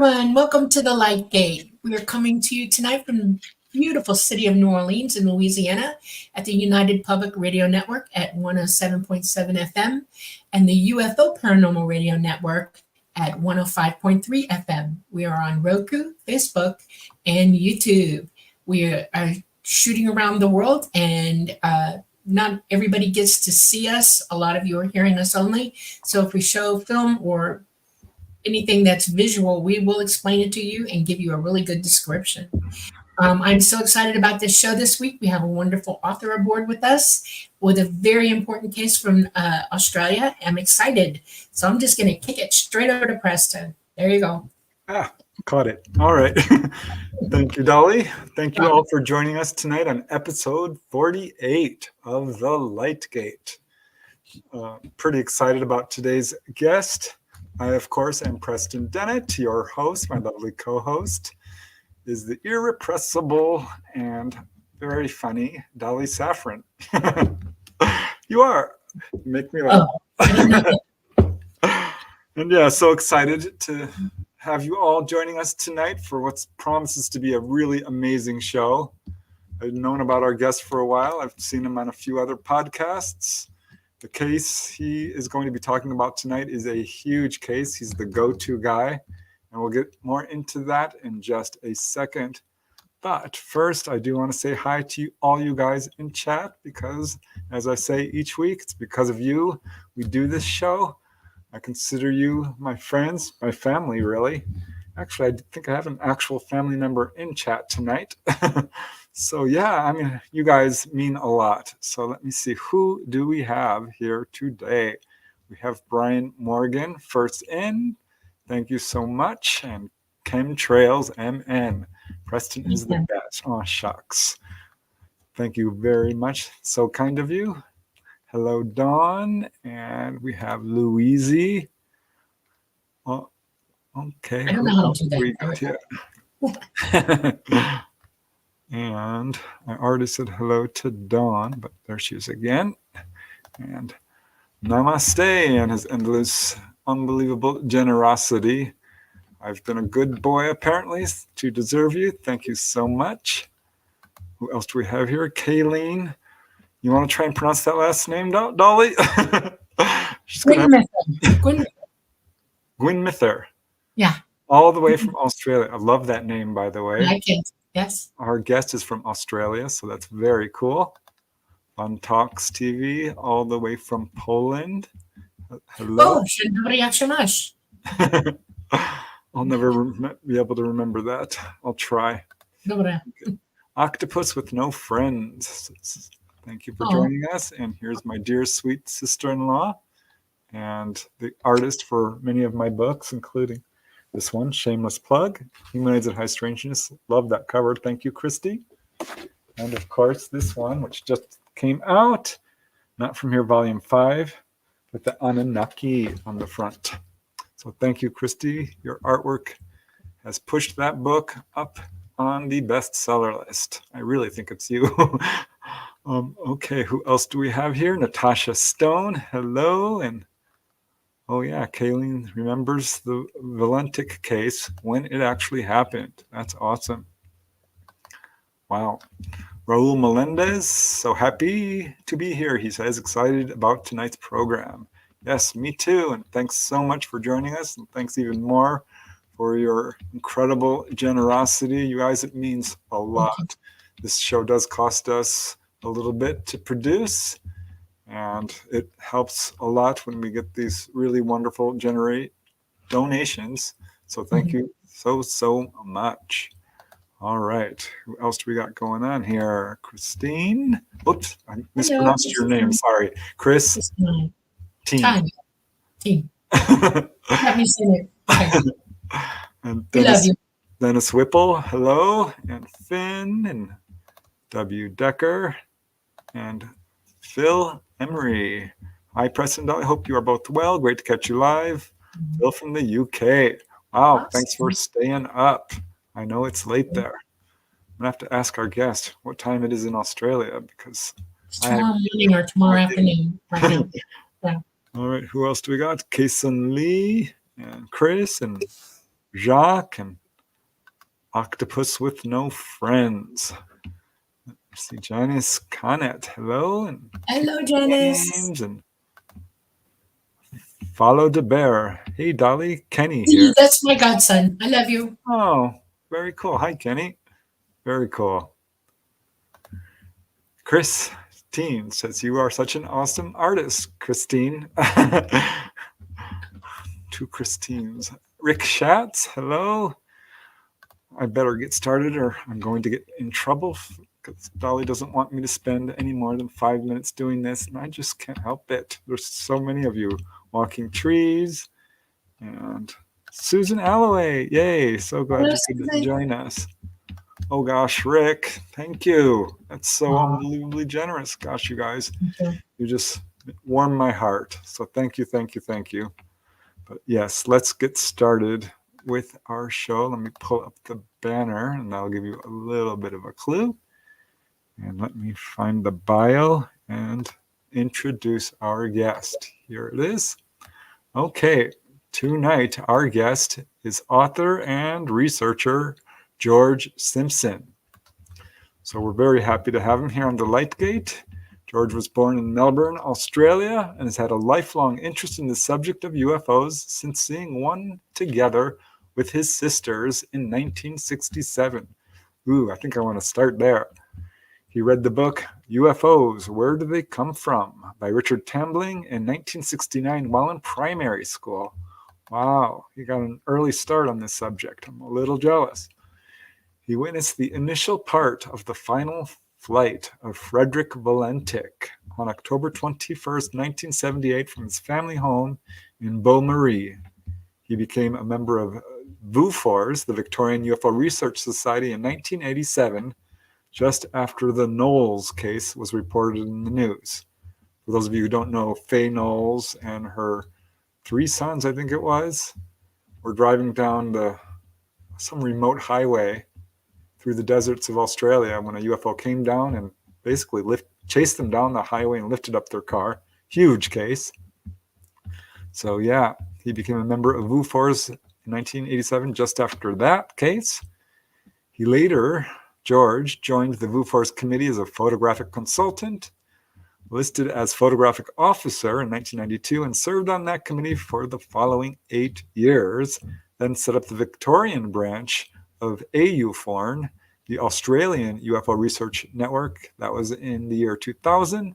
everyone, welcome to the Light Gate. We are coming to you tonight from the beautiful city of New Orleans in Louisiana at the United Public Radio Network at 107.7 FM and the UFO Paranormal Radio Network at 105.3 FM. We are on Roku, Facebook, and YouTube. We are shooting around the world, and not everybody gets to see us. A lot of you are hearing us only. So if we show film or anything that's visual, we will explain it to you and give you a really good description. I'm so excited about this show this week. We have a wonderful author aboard with us with a very important case from Australia. I'm excited. So I'm just going to kick it straight over to Preston. There you go. Caught it. All right. Thank you, Dolly. Thank you all for joining us tonight on episode 48 of The Light Gate. Pretty excited about today's guest. I, of course, am Preston Dennett, your host. My lovely co-host is the irrepressible and very funny Dolly Safran. You are. You make me laugh. And yeah, so excited to have you all joining us tonight for what promises to be a really amazing show. I've known about our guest for a while. I've seen him on a few other podcasts. The case he is going to be talking about tonight is a huge case. He's the go-to guy, and we'll get more into that in just a second. But first, I do want to say hi to all you guys in chat because, as I say each week, it's because of you we do this show. I consider you my friends, my family, really. Actually, I think I have an actual family member in chat tonight. So yeah, I mean, you guys mean a lot. So let me see, who do we have here today? We have Brian Morgan first in. Thank you so much. And Chemtrails MN. Preston is the best. Oh, shucks. Thank you very much. So kind of you. Hello, Dawn. And we have Louise. Oh, okay. I don't know how to do that. And I already said hello to Dawn, but there she is again. And namaste and his endless, unbelievable generosity. I've been a good boy, apparently, to deserve you. Thank you so much. Who else do we have here? Kayleen. You want to try and pronounce that last name, Dolly? Gwynmither. Yeah. All the way from Australia. I love that name, by the way. I like it. Yes. Our guest is from Australia, so that's very cool. Fun Talks TV, all the way from Poland. Hello. I'll never be able to remember that. I'll try. Okay. Octopus with no friends. Thank you for joining us. And here's my dear sweet sister-in-law and the artist for many of my books, including this one, shameless plug, Humanoids at High Strangeness. Love that cover. Thank you, Christy. And of course, this one, which just came out, Not From Here, Volume 5, with the Anunnaki on the front. So thank you, Christy. Your artwork has pushed that book up on the bestseller list. I really think it's you. Okay, who else do we have here? Natasha Stone. Hello. And oh yeah, Kayleen remembers the Valentich case when it actually happened. That's awesome. Wow. Raul Melendez, so happy to be here. He says, excited about tonight's program. Yes, me too. And thanks so much for joining us. And thanks even more for your incredible generosity. You guys, it means a lot. This show does cost us a little bit to produce. And it helps a lot when we get these really wonderful donations. So thank you so much. All right. Who else do we got going on here? Christine. Oops, I mispronounced your name. Sorry. Chris. Team. Let me see it. Okay. And Dennis Whipple. Hello. And Finn and W. Decker and Phil Emery. Hi, Preston. I hope you are both well. Great to catch you live. Phil from the UK. Wow, awesome. Thanks for staying up. I know it's late there. I'm going to have to ask our guest what time it is in Australia because tomorrow morning or tomorrow afternoon. Right. Yeah. All right, who else do we got? Kason Lee and Chris and Jacques, and Octopus with No Friends. Let's see, Janice Connet, hello. And hello, Janice. James and Follow the Bear. Hey, Dolly, Kenny here. That's my godson. I love you. Oh, very cool. Hi, Kenny. Very cool. Christine says, you are such an awesome artist, Christine. Two Christines. Rick Schatz, hello. I better get started or I'm going to get in trouble because Dolly doesn't want me to spend any more than 5 minutes doing this, and I just can't help it. There's so many of you. Walking Trees and Susan Alloway. Yay, so glad you could join us. Oh gosh, Rick, thank you. That's so unbelievably generous. Gosh, you guys, you just warm my heart. So thank you, thank you, thank you. But yes, let's get started with our show. Let me pull up the banner and that'll give you a little bit of a clue. And let me find the bio and introduce our guest. Here it is. Okay, tonight our guest is author and researcher George Simpson. So we're very happy to have him here on the Lightgate. George was born in Melbourne, Australia, and has had a lifelong interest in the subject of UFOs since seeing one together with his sisters in 1967. Ooh, I think I want to start there. He read the book UFOs, Where Do They Come From? By Richard Tambling in 1969 while in primary school. Wow, he got an early start on this subject. I'm a little jealous. He witnessed the initial part of the final flight of Frederick Valentich on October 21st, 1978 from his family home in Beaumaris. He became a member of VUFORS, the Victorian UFO Research Society, in 1987, just after the Knowles Case was reported in the news. For those of you who don't know, Faye Knowles and her 3 sons, I think it was, were driving down some remote highway through the deserts of Australia when a UFO came down and basically chased them down the highway and lifted up their car. Huge case. So yeah, he became a member of VUFORS in 1987 just after that case. He later, George, joined the VUFORS committee as a photographic consultant, listed as photographic officer in 1992, and served on that committee for the following 8 years, then set up the Victorian branch of AUFORN, the Australian UFO Research Network. That was in the year 2000,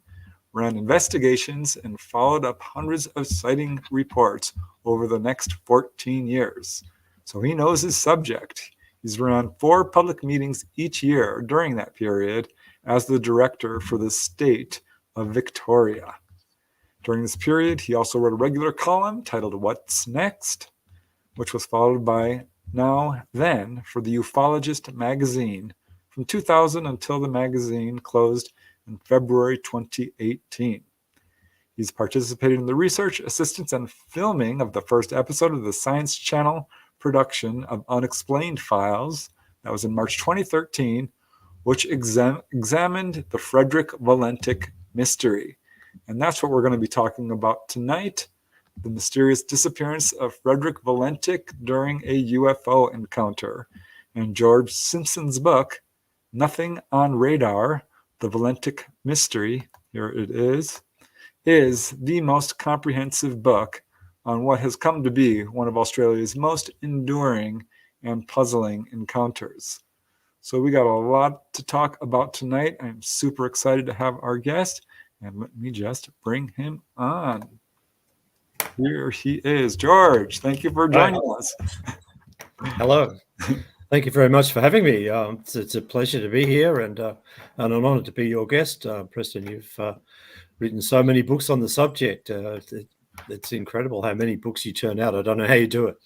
ran investigations, and followed up hundreds of sighting reports over the next 14 years. So he knows his subject. He's run 4 public meetings each year during that period as the director for the state of Victoria. During this period, he also wrote a regular column titled What's Next, which was followed by Now Then for the Ufologist magazine from 2000 until the magazine closed in February 2018. He's participated in the research, assistance, and filming of the first episode of the Science Channel production of Unexplained Files. That was in March 2013, which examined the Frederick Valentich mystery. And that's what we're going to be talking about tonight, the mysterious disappearance of Frederick Valentich during a UFO encounter. And George Simpson's book, Nothing on Radar, The Valentich Mystery, here it is the most comprehensive book on what has come to be one of Australia's most enduring and puzzling encounters. So we got a lot to talk about tonight. I'm super excited to have our guest, and let me just bring him on. Here he is. George, thank you for joining us. Hello. Thank you very much for having me. It's a pleasure to be here and an honor to be your guest. Preston, you've written so many books on the subject. It's incredible how many books you turn out. I don't know how you do it.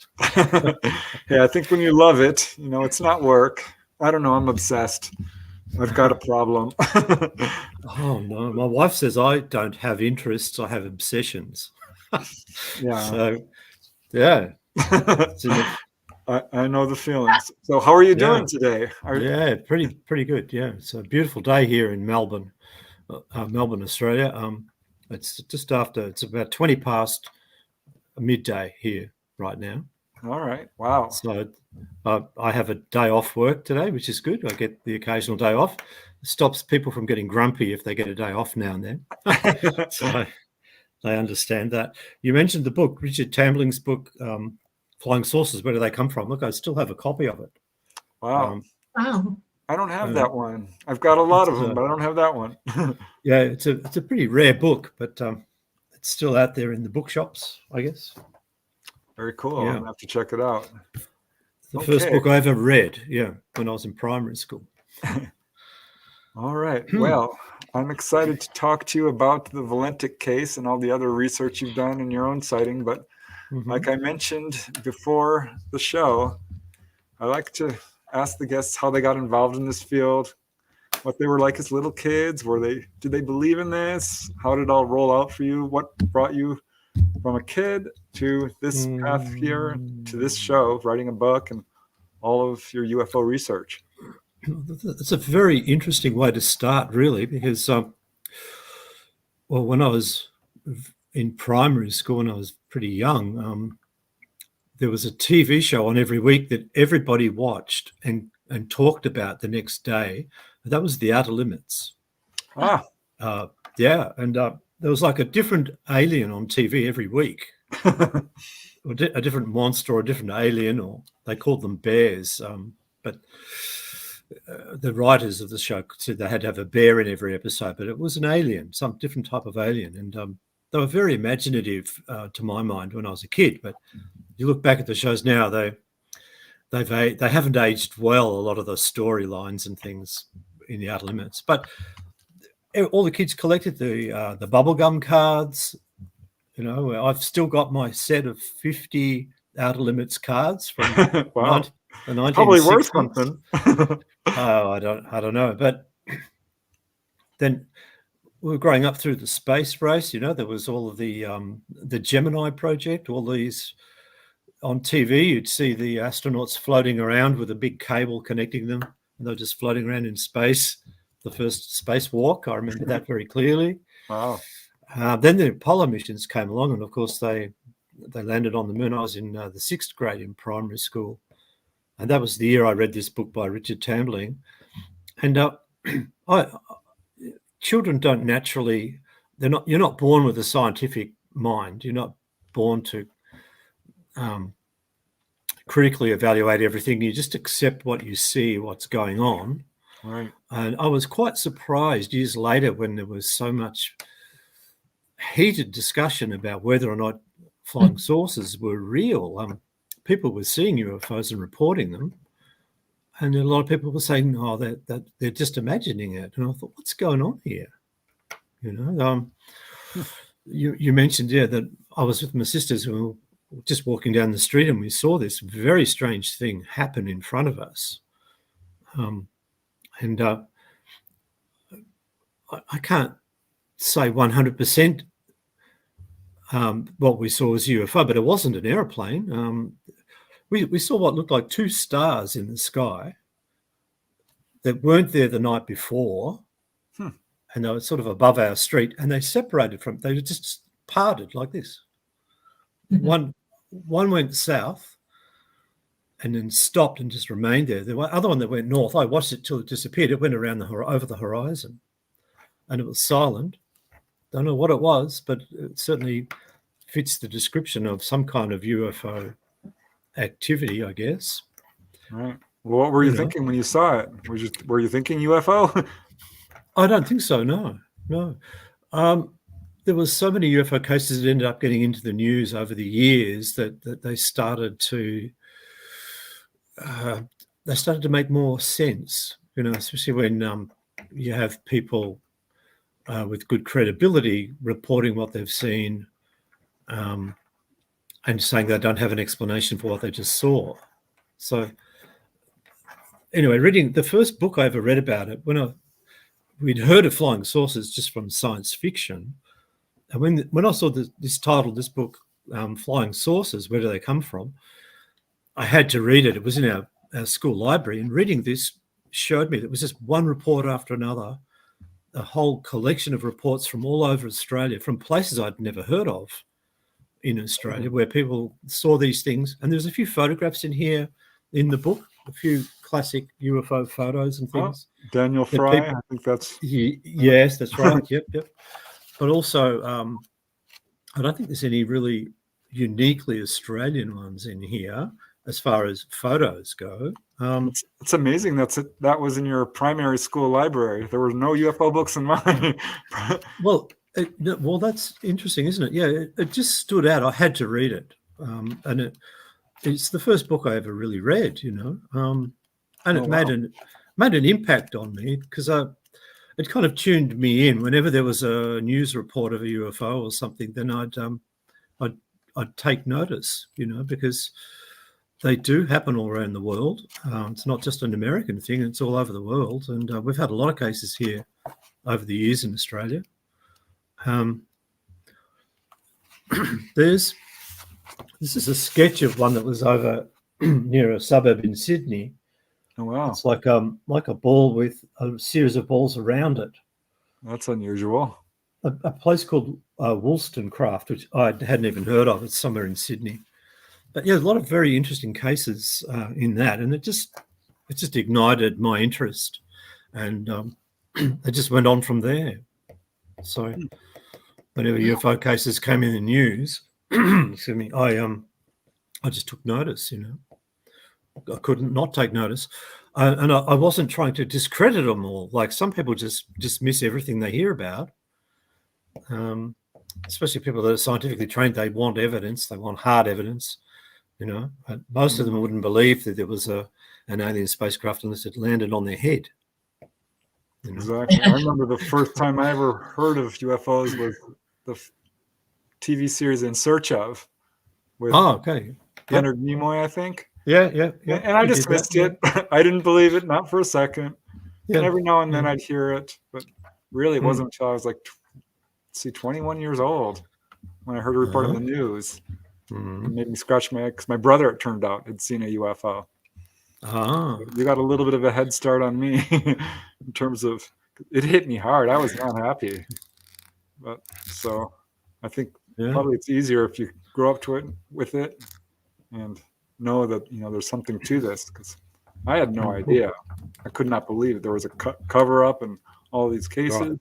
Yeah, I think when you love it, it's not work. I don't know. I'm obsessed. I've got a problem. Oh, no. My wife says I don't have interests. I have obsessions. Yeah. So, yeah. I know the feelings. So how are you doing today? Yeah, pretty good. Yeah, it's a beautiful day here in Melbourne, Australia. It's about 20 past midday here right now. All right. Wow. So I have a day off work today, which is good. I get the occasional day off. It stops people from getting grumpy if they get a day off now and then. So I understand that. You mentioned the book, Richard Tambling's book, Flying Saucers. Where do they come from? Look, I still have a copy of it. Wow. Wow. I don't have that one. I've got a lot of them, but I don't have that one. Yeah, it's a pretty rare book, but it's still out there in the bookshops, I guess. Very cool. Yeah. I'm going to have to check it out. The first book I ever read, when I was in primary school. All right. Well, I'm excited to talk to you about the Valentich case and all the other research you've done in your own sighting. But like I mentioned before the show, I like to ask the guests how they got involved in this field, what they were like as little kids. Did they believe in this? How did it all roll out for you? What brought you from a kid to this path here, to this show, writing a book and all of your UFO research? It's a very interesting way to start, really, because, when I was in primary school and I was pretty young, there was a TV show on every week that everybody watched and talked about the next day. That was The Outer Limits. And there was like a different alien on TV every week, or a different monster or a different alien, or they called them bears. But the writers of the show said they had to have a bear in every episode, but it was an alien, some different type of alien. And they were very imaginative to my mind when I was a kid. But you look back at the shows now, they haven't aged well, a lot of the storylines and things in The Outer Limits. But all the kids collected the bubblegum cards. I've still got my set of 50 Outer Limits cards from wow. The 1960s. Probably worth something. I don't know. But then we were growing up through the space race. There was all of the Gemini project, all these on TV. You'd see the astronauts floating around with a big cable connecting them, and they're just floating around in space. The first spacewalk, I remember that very clearly. Wow. Then the Apollo missions came along, and of course they landed on the moon. I was in the 6th grade in primary school, and that was the year I read this book by Richard Tambling. And children don't naturally, you're not born with a scientific mind. You're not born to critically evaluate everything. You just accept what you see, what's going on. Right. And I was quite surprised years later when there was so much heated discussion about whether or not flying saucers were real. People were seeing UFOs and reporting them, and a lot of people were saying, "Oh, that they're just imagining it." And I thought, "What's going on here?" You mentioned that I was with my sisters who were just walking down the street, and we saw this very strange thing happen in front of us. And I can't say 100% what we saw was UFO, but it wasn't an aeroplane. We saw what looked like 2 stars in the sky that weren't there the night before, and they were sort of above our street, and they separated they were just parted like this. One went south and then stopped and just remained there. The other one that went north, I watched it till it disappeared. It went around over the horizon, and it was silent. Don't know what it was, but it certainly fits the description of some kind of UFO activity, I guess. Right. Well, what were you thinking when you saw it? Were you thinking UFO? I don't think so. No. There was so many UFO cases that ended up getting into the news over the years that they started to make more sense. Especially when you have people with good credibility reporting what they've seen, and saying they don't have an explanation for what they just saw. So anyway, reading the first book I ever read about it, we'd heard of flying saucers just from science fiction. And when I saw this title, this book, Flying Saucers, Where Do They Come From? I had to read it. It was in our school library, and reading this showed me that it was just one report after another, a whole collection of reports from all over Australia, from places I'd never heard of, in Australia where people saw these things. And there's a few photographs in here in the book, a few classic UFO photos and things. Daniel Fry, I think that's... Yes, that's right. Yep. But also, I don't think there's any really uniquely Australian ones in here as far as photos go. It's amazing that was in your primary school library. There were no UFO books in mine. Well, that's interesting, isn't it? Yeah, it just stood out. I had to read it, and it's the first book I ever really read, and it made an impact on me because it kind of tuned me in. Whenever there was a news report of a UFO or something, then I'd take notice, because they do happen all around the world. It's not just an American thing; it's all over the world, and we've had a lot of cases here over the years in Australia. This is a sketch of one that was over near a suburb in Sydney. Oh wow! It's like a ball with a series of balls around it. That's unusual. A place called Wollstonecraft, which I hadn't even heard of. It's somewhere in Sydney. But yeah, a lot of very interesting cases in that, and it just ignited my interest, and it just went on from there. So whenever UFO cases came in the news, excuse me, I just took notice. I couldn't not take notice, and I wasn't trying to discredit them all. Like some people just dismiss everything they hear about. Especially people that are scientifically trained, they want evidence. They want hard evidence. Most of them wouldn't believe that there was an alien spacecraft unless it landed on their head. Exactly. I remember the first time I ever heard of UFOs was the TV series In Search Of with Leonard Nimoy, I think. Yeah. And I dismissed it. I didn't believe it, not for a second. Yeah. And every now and then I'd hear it, but really it wasn't until I was 21 years old when I heard a report on the news. It made me scratch my head because my brother, it turned out, had seen a UFO. You got a little bit of a head start on me in terms of it hit me hard. I was not happy. But so I think probably it's easier if you grow up with it and know that there's something to this, because I had no idea. I could not believe it. There was a cover up and all these cases.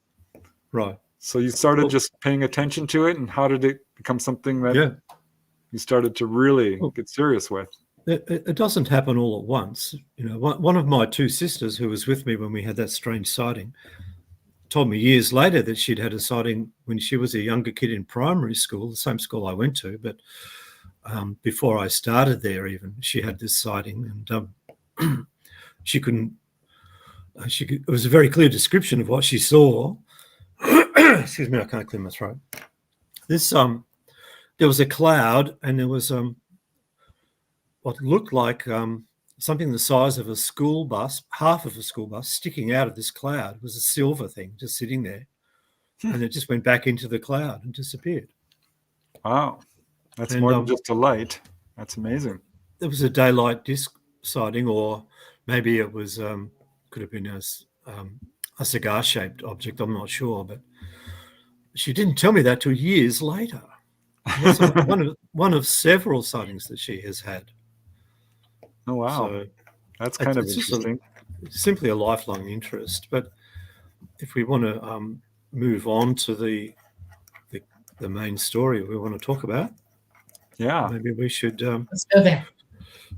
Right. So you started just paying attention to it, and how did it become something that you started to really get serious with? It doesn't happen all at once. One of my two sisters, who was with me when we had that strange sighting, told me years later that she'd had a sighting when she was a younger kid in primary school, the same school I went to, but before I started there even, she had this sighting, and it was a very clear description of what she saw. Excuse me, I can't clear my throat. There was a cloud, and there was what looked like something the size of a school bus, half of a school bus, sticking out of this cloud. It was a silver thing just sitting there, and it just went back into the cloud and disappeared. Wow, that's more than just a light. That's amazing. It was a daylight disc sighting, or maybe it was could have been a cigar-shaped object. I'm not sure, but she didn't tell me that till years later. one of several sightings that she has had. Oh wow, so that's kind of interesting. It's simply a lifelong interest. But if we want to move on to the main story we want to talk about, maybe we should. Let's go there.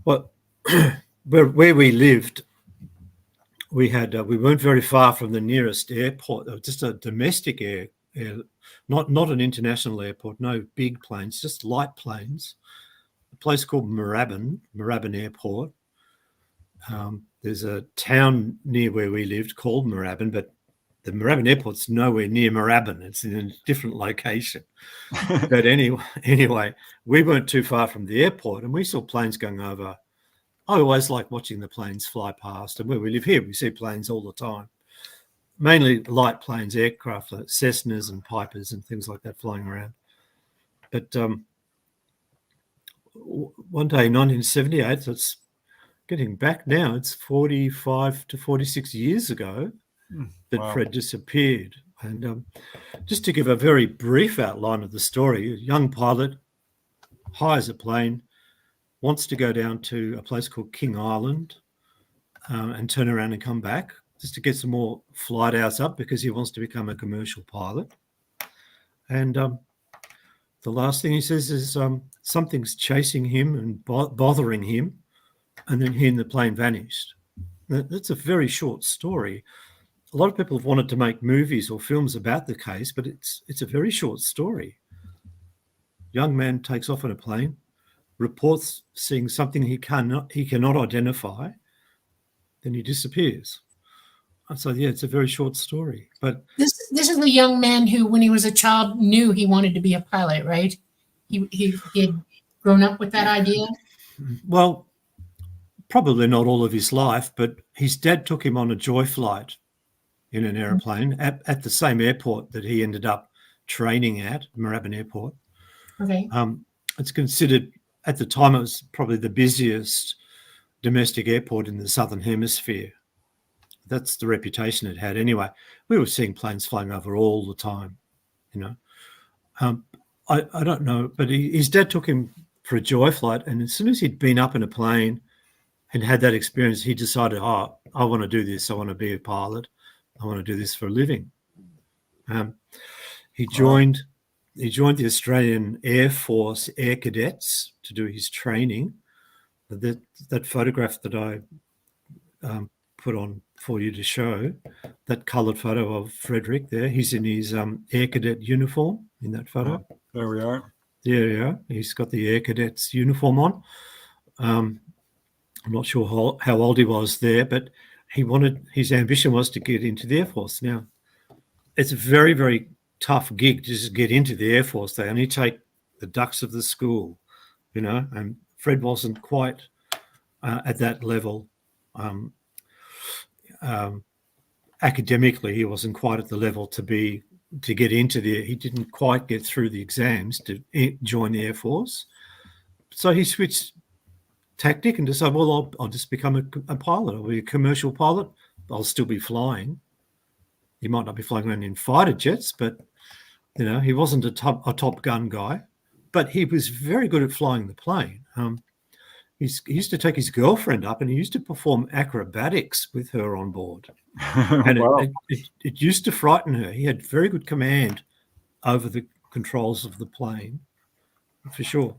Well, where we lived, we weren't very far from the nearest airport. Just a domestic air not an international airport. No big planes, just light planes. A place called Moorabbin Airport. There's a town near where we lived called Moorabbin, but the Moorabbin Airport's nowhere near Moorabbin. It's in a different location. But anyway, we weren't too far from the airport, and we saw planes going over. I always like watching the planes fly past, and where we live here, we see planes all the time. Mainly light planes, aircraft, like Cessnas and Pipers and things like that flying around. But one day in 1978, so it's getting back now, it's 45 to 46 years ago that Fred disappeared. And just to give a very brief outline of the story, a young pilot hires a plane, wants to go down to a place called King Island and turn around and come back just to get some more flight hours up because he wants to become a commercial pilot. And the last thing he says is something's chasing him and bothering him, and then he and the plane vanished. That's a very short story. A lot of people have wanted to make movies or films about the case, but it's a very short story. Young man takes off on a plane, reports seeing something he cannot identify, then he disappears. So yeah, it's a very short story. But this is a young man who, when he was a child, knew he wanted to be a pilot, right? He had grown up with that idea. Well, probably not all of his life, but his dad took him on a joy flight in an airplane at the same airport that he ended up training at, Moorabbin Airport. Okay. It's considered, at the time, it was probably the busiest domestic airport in the Southern Hemisphere. That's the reputation it had. Anyway, we were seeing planes flying over all the time, you know. I don't know, but his dad took him for a joy flight, and as soon as he'd been up in a plane and had that experience, he decided, I want to do this. I want to be a pilot. I want to do this for a living. He joined the Australian Air Force Air Cadets to do his training. That photograph that I put on for you to show, that coloured photo of Frederick there, he's in his Air Cadet uniform in that photo. Oh, there we are. Yeah, he's got the Air Cadets uniform on. I'm not sure how old he was there, but his ambition was to get into the Air Force. Now, it's a very, very tough gig to just get into the Air Force. They only take the ducks of the school, you know, and Fred wasn't quite at that level. Academically, he wasn't quite at the level to get into he didn't quite get through the exams to join the Air Force. So he switched tactic and decided, well, I'll just become a pilot. I'll be a commercial pilot. I'll still be flying. He might not be flying around in fighter jets, but, you know, he wasn't a Top Gun guy, but he was very good at flying the plane. He used to take his girlfriend up and he used to perform acrobatics with her on board. And Wow. it used to frighten her. He had very good command over the controls of the plane, for sure.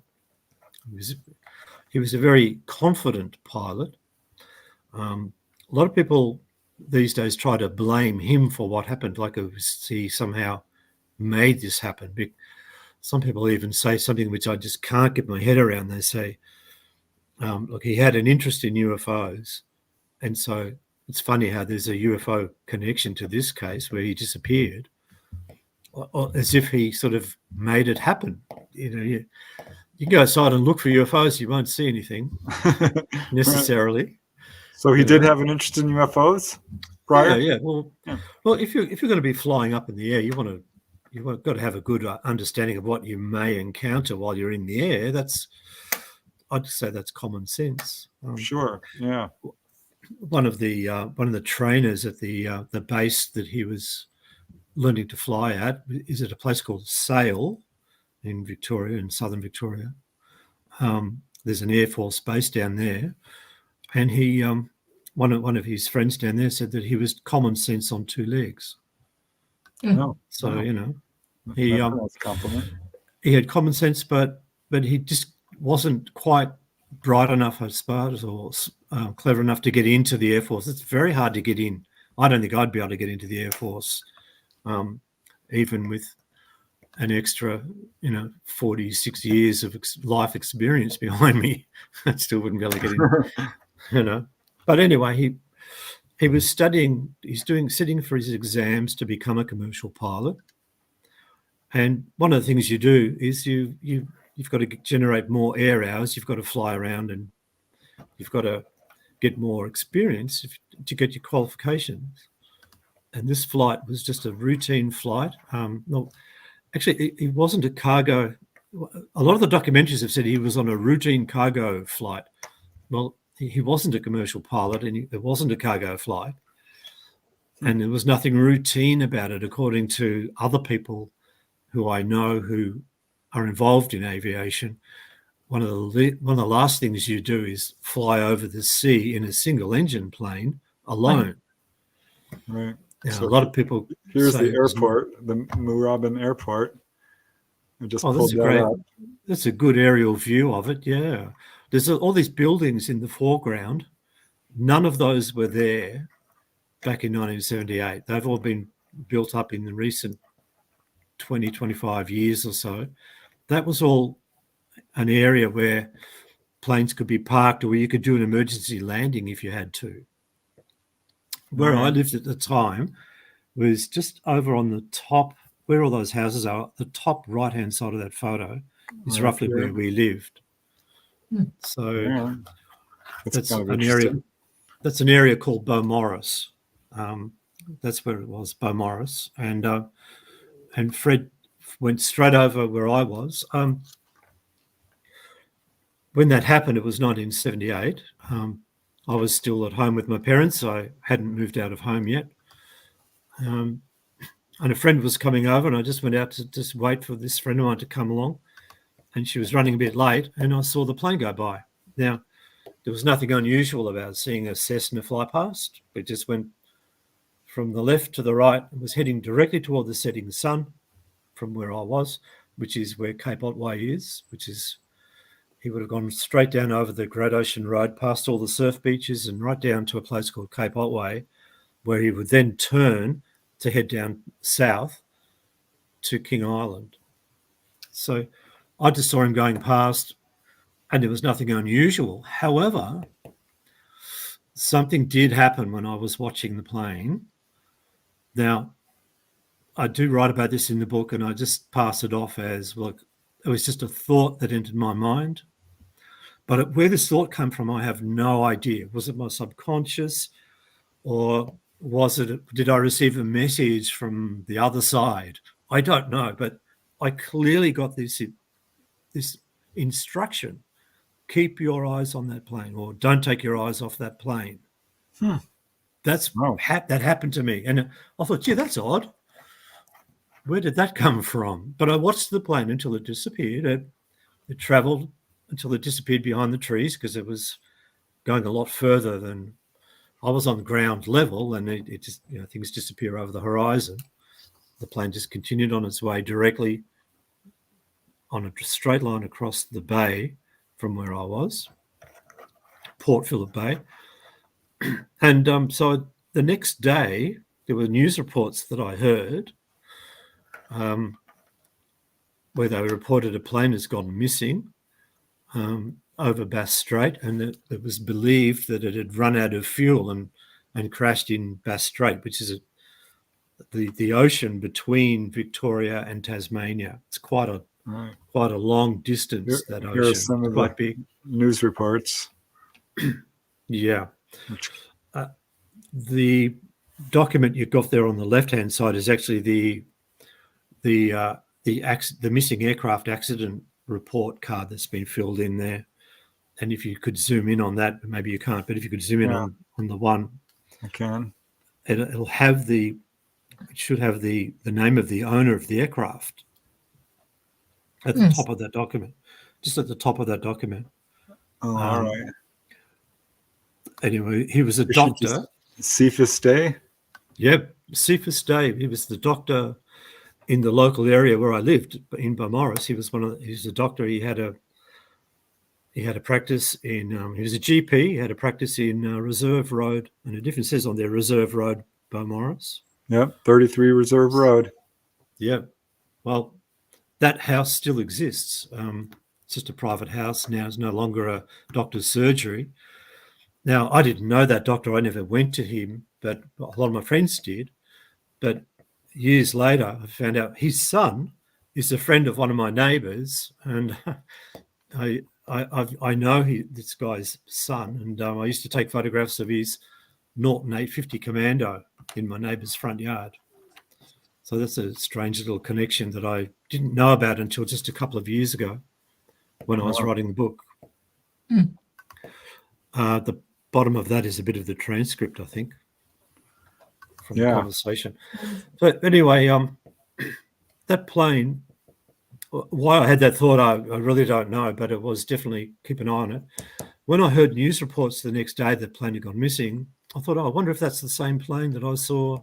He was a very confident pilot. A lot of people these days try to blame him for what happened, like he somehow made this happen. Some people even say something which I just can't get my head around. They say, look, he had an interest in UFOs, and so it's funny how there's a UFO connection to this case where he disappeared, as if he sort of made it happen. You know, you can go outside and look for UFOs, you won't see anything necessarily. Right. So he did have an interest in UFOs prior? Yeah. Well, if you're going to be flying up in the air, you've got to have a good understanding of what you may encounter while you're in the air. I'd say that's common sense. Sure. Yeah. One of the trainers at the base that he was learning to fly at is at a place called Sale in Victoria, in southern Victoria. There's an Air Force base down there, and he one of his friends down there said that he was common sense on two legs. No. So no. You know, That's a nice compliment. He had common sense, but he just wasn't quite bright enough, I suppose, or clever enough to get into the Air Force. It's very hard to get in. I don't think I'd be able to get into the Air Force, even with an extra, 46 years of life experience behind me. I still wouldn't be able to get in, But anyway, he was studying. He's sitting for his exams to become a commercial pilot. And one of the things you do is you've got to generate more air hours. You've got to fly around and you've got to get more experience to get your qualifications. And this flight was just a routine flight. No, actually, it wasn't a cargo. A lot of the documentaries have said he was on a routine cargo flight. Well, he wasn't a commercial pilot and it wasn't a cargo flight. And there was nothing routine about it, according to other people who I know who are involved in aviation. one of the last things you do is fly over the sea in a single engine plane alone. Right. Now, So a lot of people here's say the airport, the Moorabbin Airport. I just oh, pulled that up. That's a good aerial view of it. Yeah, there's all these buildings in the foreground. None of those were there back in 1978. They've all been built up in the recent 20, 25 years or so. That was all an area where planes could be parked or where you could do an emergency landing if you had to. Where I lived at the time was just over on the top, where all those houses are, the top right-hand side of that photo is roughly where we lived. So that's an area. That's an area called Beaumaris. That's where it was, Beaumaris, and Fred went straight over where I was. When that happened, it was 1978. I was still at home with my parents. I hadn't moved out of home yet. And a friend was coming over, and I just went out to just wait for this friend of mine to come along. And she was running a bit late, and I saw the plane go by. Now, there was nothing unusual about seeing a Cessna fly past. It just went from the left to the right and was heading directly toward the setting sun from where I was, which is where Cape Otway is, which is, he would have gone straight down over the Great Ocean Road, past all the surf beaches and right down to a place called Cape Otway, where he would then turn to head down south to King Island. So I just saw him going past and there was nothing unusual. However, something did happen when I was watching the plane. Now, I do write about this in the book and I just pass it off as, look, it was just a thought that entered my mind. But where this thought came from, I have no idea. Was it my subconscious or did I receive a message from the other side? I don't know, but I clearly got this instruction: keep your eyes on that plane, or don't take your eyes off that plane. That happened to me, and I thought, gee, that's odd. Where did that come from? But I watched the plane until it disappeared. It travelled until it disappeared behind the trees because it was going a lot further than I was on the ground level, and it just, things disappear over the horizon. The plane just continued on its way directly on a straight line across the bay from where I was, Port Phillip Bay. And so the next day, there were news reports that I heard where they reported a plane has gone missing over Bass Strait, and it was believed that it had run out of fuel and crashed in Bass Strait, which is the ocean between Victoria and Tasmania. It's quite a long distance, that ocean. Here are some of quite the big news reports. Yeah. The document you've got there on the left-hand side is actually the missing aircraft accident report card that's been filled in there. And if you could zoom in on that, maybe you can't, but if you could zoom in on the one, I can. It should have the name of the owner of the aircraft at the top of that document, just at the top of that document. Oh, all right. Anyway, he was a doctor. Cephas Day? Yep, Cephas Day. He was the doctor in the local area where I lived in Beaumaris. He was a doctor. He had a practice in. He was a GP. He had a practice in Reserve Road, and it even says on there Reserve Road, Beaumaris. Yep, 33 Reserve Road. Yeah, well, that house still exists. It's just a private house now. It's no longer a doctor's surgery. Now, I didn't know that doctor. I never went to him, but a lot of my friends did. But years later, I found out his son is a friend of one of my neighbours, and I know this guy's son, and I used to take photographs of his Norton 850 Commando in my neighbour's front yard. So that's a strange little connection that I didn't know about until just a couple of years ago when I was writing the book. The bottom of that is a bit of the transcript, I think, from the conversation. But anyway, that plane why I had that thought, I really don't know, but it was definitely keep an eye on it. When I heard news reports the next day that the plane had gone missing, I thought, I wonder if that's the same plane that I saw,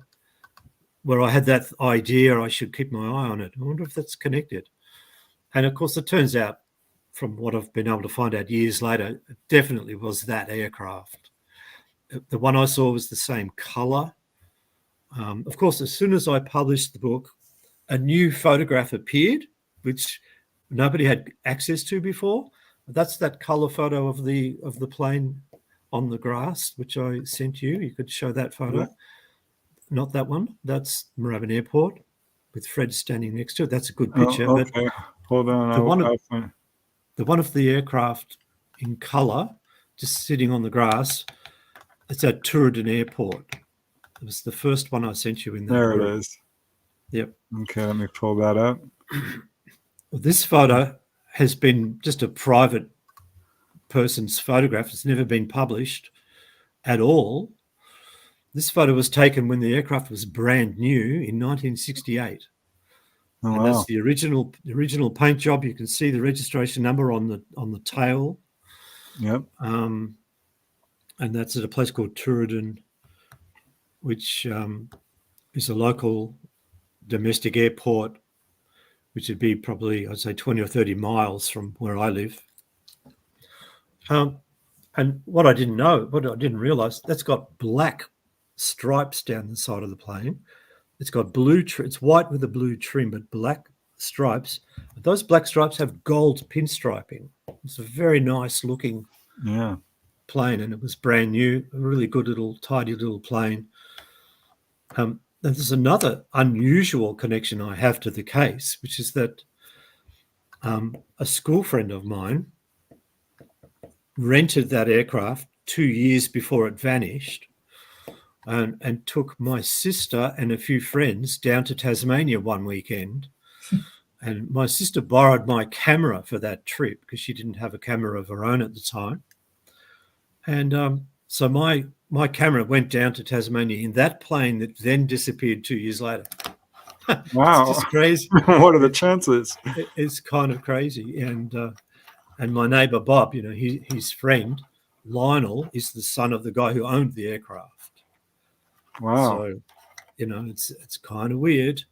where I had that idea I should keep my eye on it. I wonder if that's connected. And of course, it turns out, from what I've been able to find out years later, it definitely was that aircraft. The one I saw was the same colour. Of course, as soon as I published the book, a new photograph appeared, which nobody had access to before. That's that colour photo of the plane on the grass, which I sent you. You could show that photo. Yeah. Not that one. That's Moorabbin Airport with Fred standing next to it. That's a good picture. Oh, okay. But hold on. The one of the aircraft in colour, just sitting on the grass, it's at Tooradin Airport. It was the first one I sent you in there. There it is. Yep. Okay, let me pull that up. Well, this photo has been just a private person's photograph. It's never been published at all. This photo was taken when the aircraft was brand new in 1968. Oh, and wow. That's the original paint job. You can see the registration number on the tail. Yep. And that's at a place called Tooradin, which is a local domestic airport, which would be probably, I'd say, 20 or 30 miles from where I live. And what I didn't realise, that's got black stripes down the side of the plane. It's got blue, it's white with a blue trim, but black stripes. Those black stripes have gold pinstriping. It's a very nice looking plane, and it was brand new, a really good little, tidy little plane. There's another unusual connection I have to the case, which is that a school friend of mine rented that aircraft 2 years before it vanished and took my sister and a few friends down to Tasmania one weekend. And my sister borrowed my camera for that trip because she didn't have a camera of her own at the time. And so my camera went down to Tasmania in that plane that then disappeared 2 years later. Wow. It's just crazy. What are the chances? It's kind of crazy. And my neighbour, Bob, his friend, Lionel, is the son of the guy who owned the aircraft. Wow. So, it's kind of weird.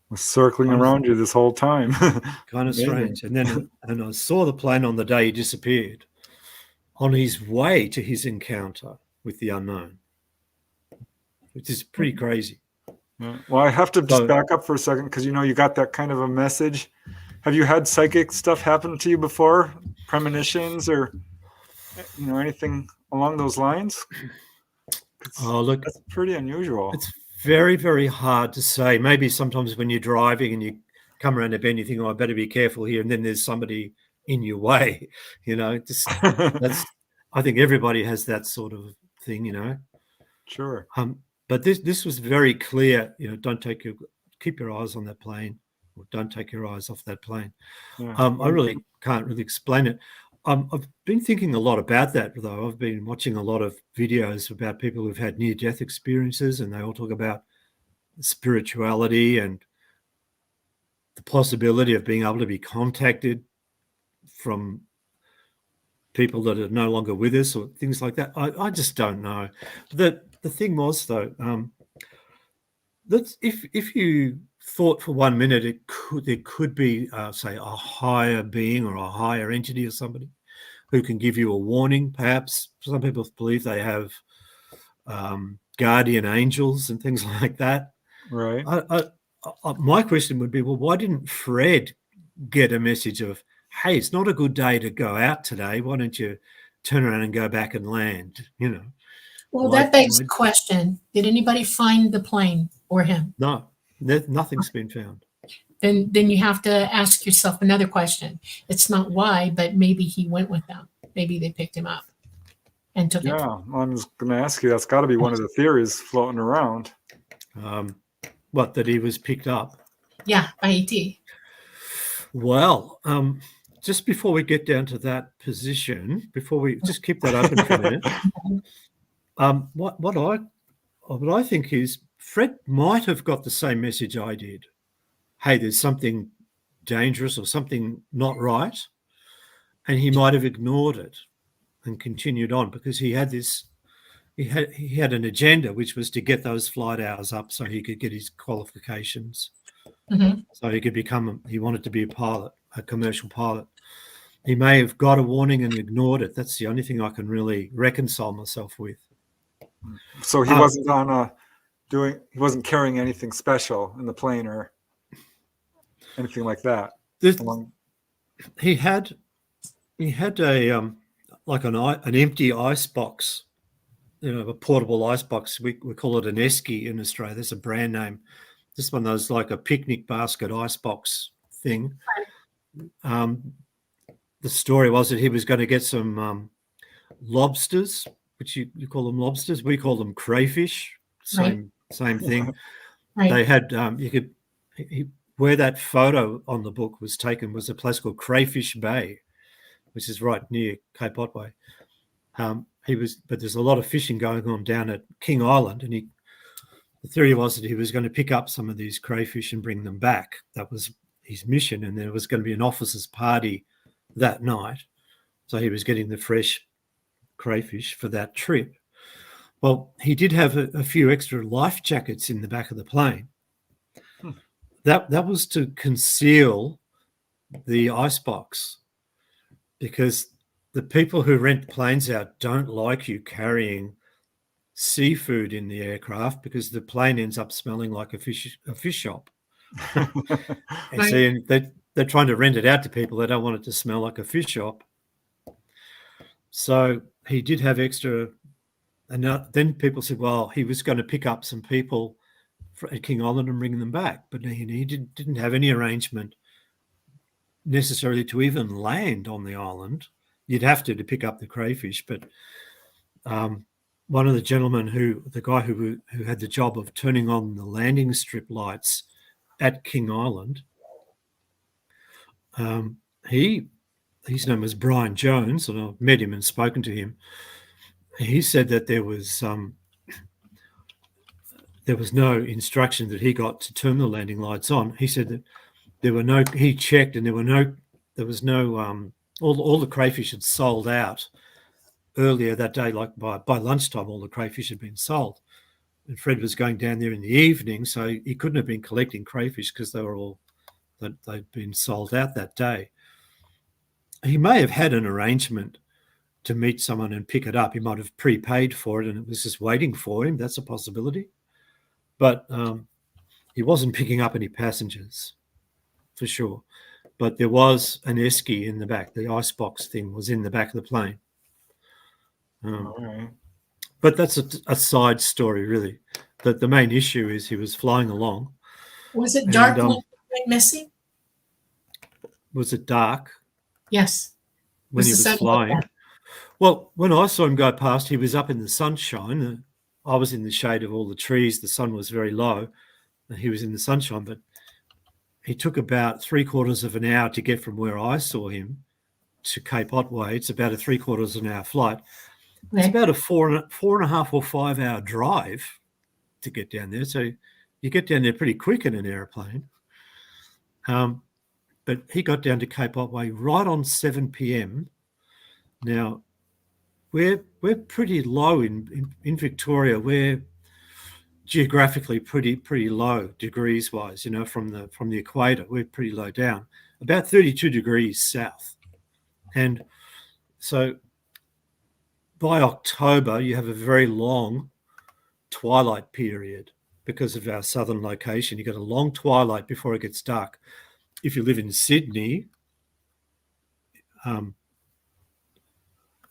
Was circling around you this whole time. Kind of strange. And then I saw the plane on the day he disappeared on his way to his encounter with the unknown, which is pretty crazy. Yeah. Well, I have to just back up for a second because, you got that kind of a message. Have you had psychic stuff happen to you before? Premonitions or, anything along those lines? Look, that's pretty unusual. It's very, very hard to say. Maybe sometimes when you're driving and you come around a bend, you think, I better be careful here. And then there's somebody in your way, that's, I think everybody has that sort of thing, Sure. But this was very clear, keep your eyes on that plane, or don't take your eyes off that plane. Yeah. I really can't really explain it. I've been thinking a lot about that, though. I've been watching a lot of videos about people who've had near-death experiences, and they all talk about spirituality and the possibility of being able to be contacted from people that are no longer with us or things like that. I just don't know. The thing was, though, that if you thought for 1 minute there could be, say, a higher being or a higher entity or somebody who can give you a warning, perhaps. Some people believe they have guardian angels and things like that. Right. My question would be, well, why didn't Fred get a message of, hey, it's not a good day to go out today. Why don't you turn around and go back and land, Well, that begs the question. Did anybody find the plane or him? No, nothing's been found. Then you have to ask yourself another question. It's not why, but maybe he went with them. Maybe they picked him up and took him. Yeah, I was going to ask you, that's got to be one of the theories floating around. What, that he was picked up? Yeah, by ET. Well, just before we get down to that position, before we just keep that open for a minute, what I think is Fred might have got the same message I did. Hey, there's something dangerous or something not right, and he might have ignored it and continued on because he had an agenda, which was to get those flight hours up so he could get his qualifications. Mm-hmm. So he wanted to be a pilot, a commercial pilot. He may have got a warning and ignored it. That's the only thing I can really reconcile myself with. So he wasn't he wasn't carrying anything special in the plane or anything like that. He had a like an empty ice box, a portable ice box. We call it an esky in Australia. There's a brand name. This one was like a picnic basket ice box thing. The story was that he was going to get some lobsters, which you call them lobsters. We call them crayfish. Same thing. Right. They had where that photo on the book was taken was a place called Crayfish Bay, which is right near Cape Otway. But there's a lot of fishing going on down at King Island, and the theory was that he was going to pick up some of these crayfish and bring them back. That was his mission, and there was going to be an officers' party that night, so he was getting the fresh crayfish for that trip. Well, he did have a few extra life jackets in the back of the plane. That was to conceal the icebox, because the people who rent planes out don't like you carrying seafood in the aircraft, because the plane ends up smelling like a fish shop. And so they're trying to rent it out to people. They don't want it to smell like a fish shop. So he did have extra. And then people said, well, he was going to pick up some people at King Island and bring them back. But he didn't have any arrangement necessarily to even land on the island. You'd have to pick up the crayfish. But one of the gentlemen the guy who had the job of turning on the landing strip lights at King Island, his name was Brian Jones, and I've met him and spoken to him. He said that there was no instruction that he got to turn the landing lights on. He said that he checked and there was no all the crayfish had sold out earlier that day, like by lunchtime all the crayfish had been sold. And Fred was going down there in the evening, so he couldn't have been collecting crayfish because they'd been sold out that day. He may have had an arrangement to meet someone and pick it up. He might have prepaid for it and it was just waiting for him. That's a possibility. But he wasn't picking up any passengers, for sure. But there was an esky in the back. The icebox thing was in the back of the plane. All right. But that's a side story, really. The main issue is he was flying along. Was it dark and messy? Was it dark? Yes. When he was flying? Well, when I saw him go past, he was up in the sunshine. I was in the shade of all the trees. The sun was very low, and he was in the sunshine. But he took about 3/4 of an hour to get from where I saw him to Cape Otway. It's about a 3/4 of an hour flight. It's about a 4.5 or 5 hour drive to get down there. So you get down there pretty quick in an airplane. But he got down to Cape Otway right on 7 p.m. Now, we're pretty low in Victoria. We're geographically pretty low degrees wise, from the equator. We're pretty low down, about 32 degrees south. And so by October, you have a very long twilight period because of our southern location. You get a long twilight before it gets dark. If you live in Sydney,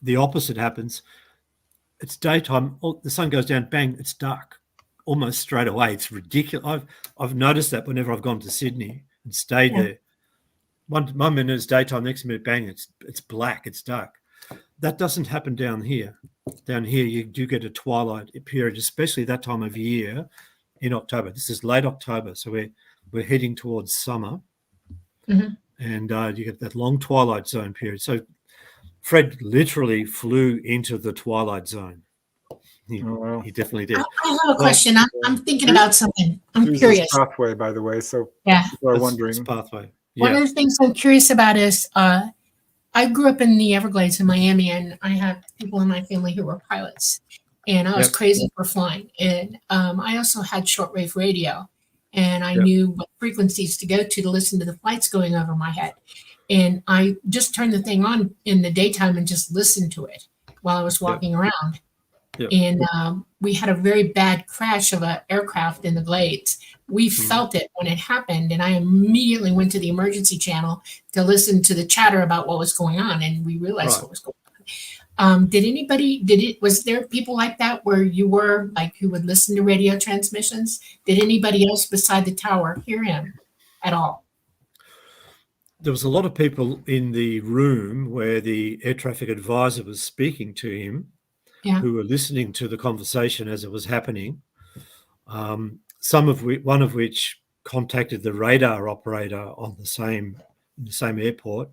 the opposite happens. It's daytime, the sun goes down, bang, it's dark almost straight away. It's ridiculous. I've noticed that whenever I've gone to Sydney and stayed there. One minute it's daytime, next minute, bang, it's black, it's dark. That doesn't happen down here. Down here, you do get a twilight period, especially that time of year in October. This is late October, so we're heading towards summer. Mm-hmm. And you get that long twilight zone period. So Fred literally flew into the twilight zone. He definitely did. I have a question. I'm thinking about something. I'm curious. Pathway, by the way. So yeah, people are wondering. It's pathway. One of the things I'm curious about is I grew up in the Everglades in Miami, and I have people in my family who were pilots, and I was crazy for flying. And I also had shortwave radio, and I knew what frequencies to go to listen to the flights going over my head. And I just turned the thing on in the daytime and just listened to it while I was walking around. And we had a very bad crash of an aircraft in the Glades. We felt it when it happened, and I immediately went to the emergency channel to listen to the chatter about what was going on, and we realized what was going on. Was there people like that where you were, like, who would listen to radio transmissions? Did anybody else beside the tower hear him at all? There was a lot of people in the room where the air traffic advisor was speaking to him, who were listening to the conversation as it was happening. One of which contacted the radar operator on the same airport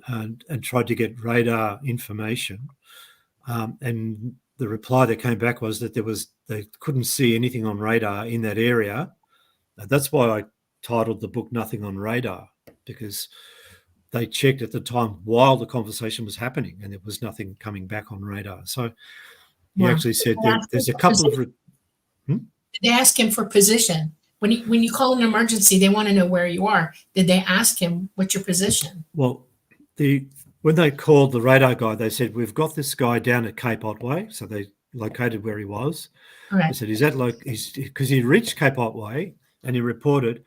and tried to get radar information. And the reply that came back was that they couldn't see anything on radar in that area. And that's why I titled the book "Nothing on Radar," because they checked at the time while the conversation was happening, and there was nothing coming back on radar. So he actually said there's a couple of. Did they ask him for position? When you call an emergency, they want to know where you are. Did they ask him what's your position? Well, when they called the radar guy, they said, "We've got this guy down at Cape Otway." So they located where he was. Right. They said, "Is that because he reached Cape Otway and he reported,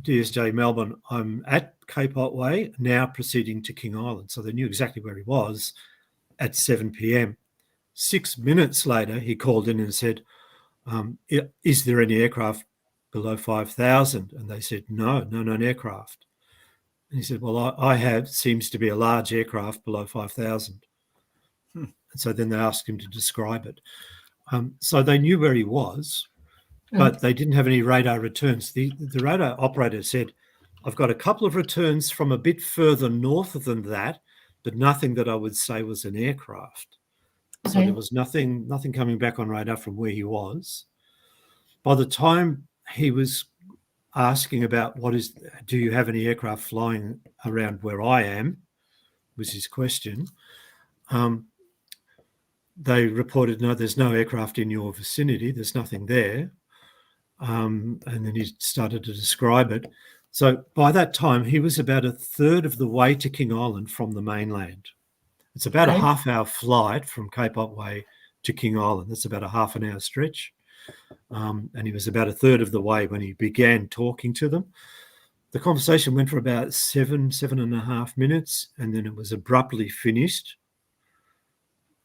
DSJ Melbourne, I'm at Cape Otway, now proceeding to King Island." So they knew exactly where he was at 7 p.m. 6 minutes later, he called in and said, "Is there any aircraft below 5,000? And they said, no aircraft. And he said, "Well, I have, seems to be a large aircraft below 5,000. And so then they asked him to describe it. So they knew where he was, but they didn't have any radar returns. The radar operator said, "I've got a couple of returns from a bit further north than that, but nothing that I would say was an aircraft." So there was nothing coming back on radar from where he was. By the time he was asking about do you have any aircraft flying around where I am, was his question, they reported, "No, there's no aircraft in your vicinity. There's nothing there." And then he started to describe it. So by that time, he was about a third of the way to King Island from the mainland. It's about a half-hour flight from Cape Otway to King Island. That's about a half an hour stretch. And he was about a third of the way when he began talking to them. The conversation went for about 7.5 minutes, and then it was abruptly finished.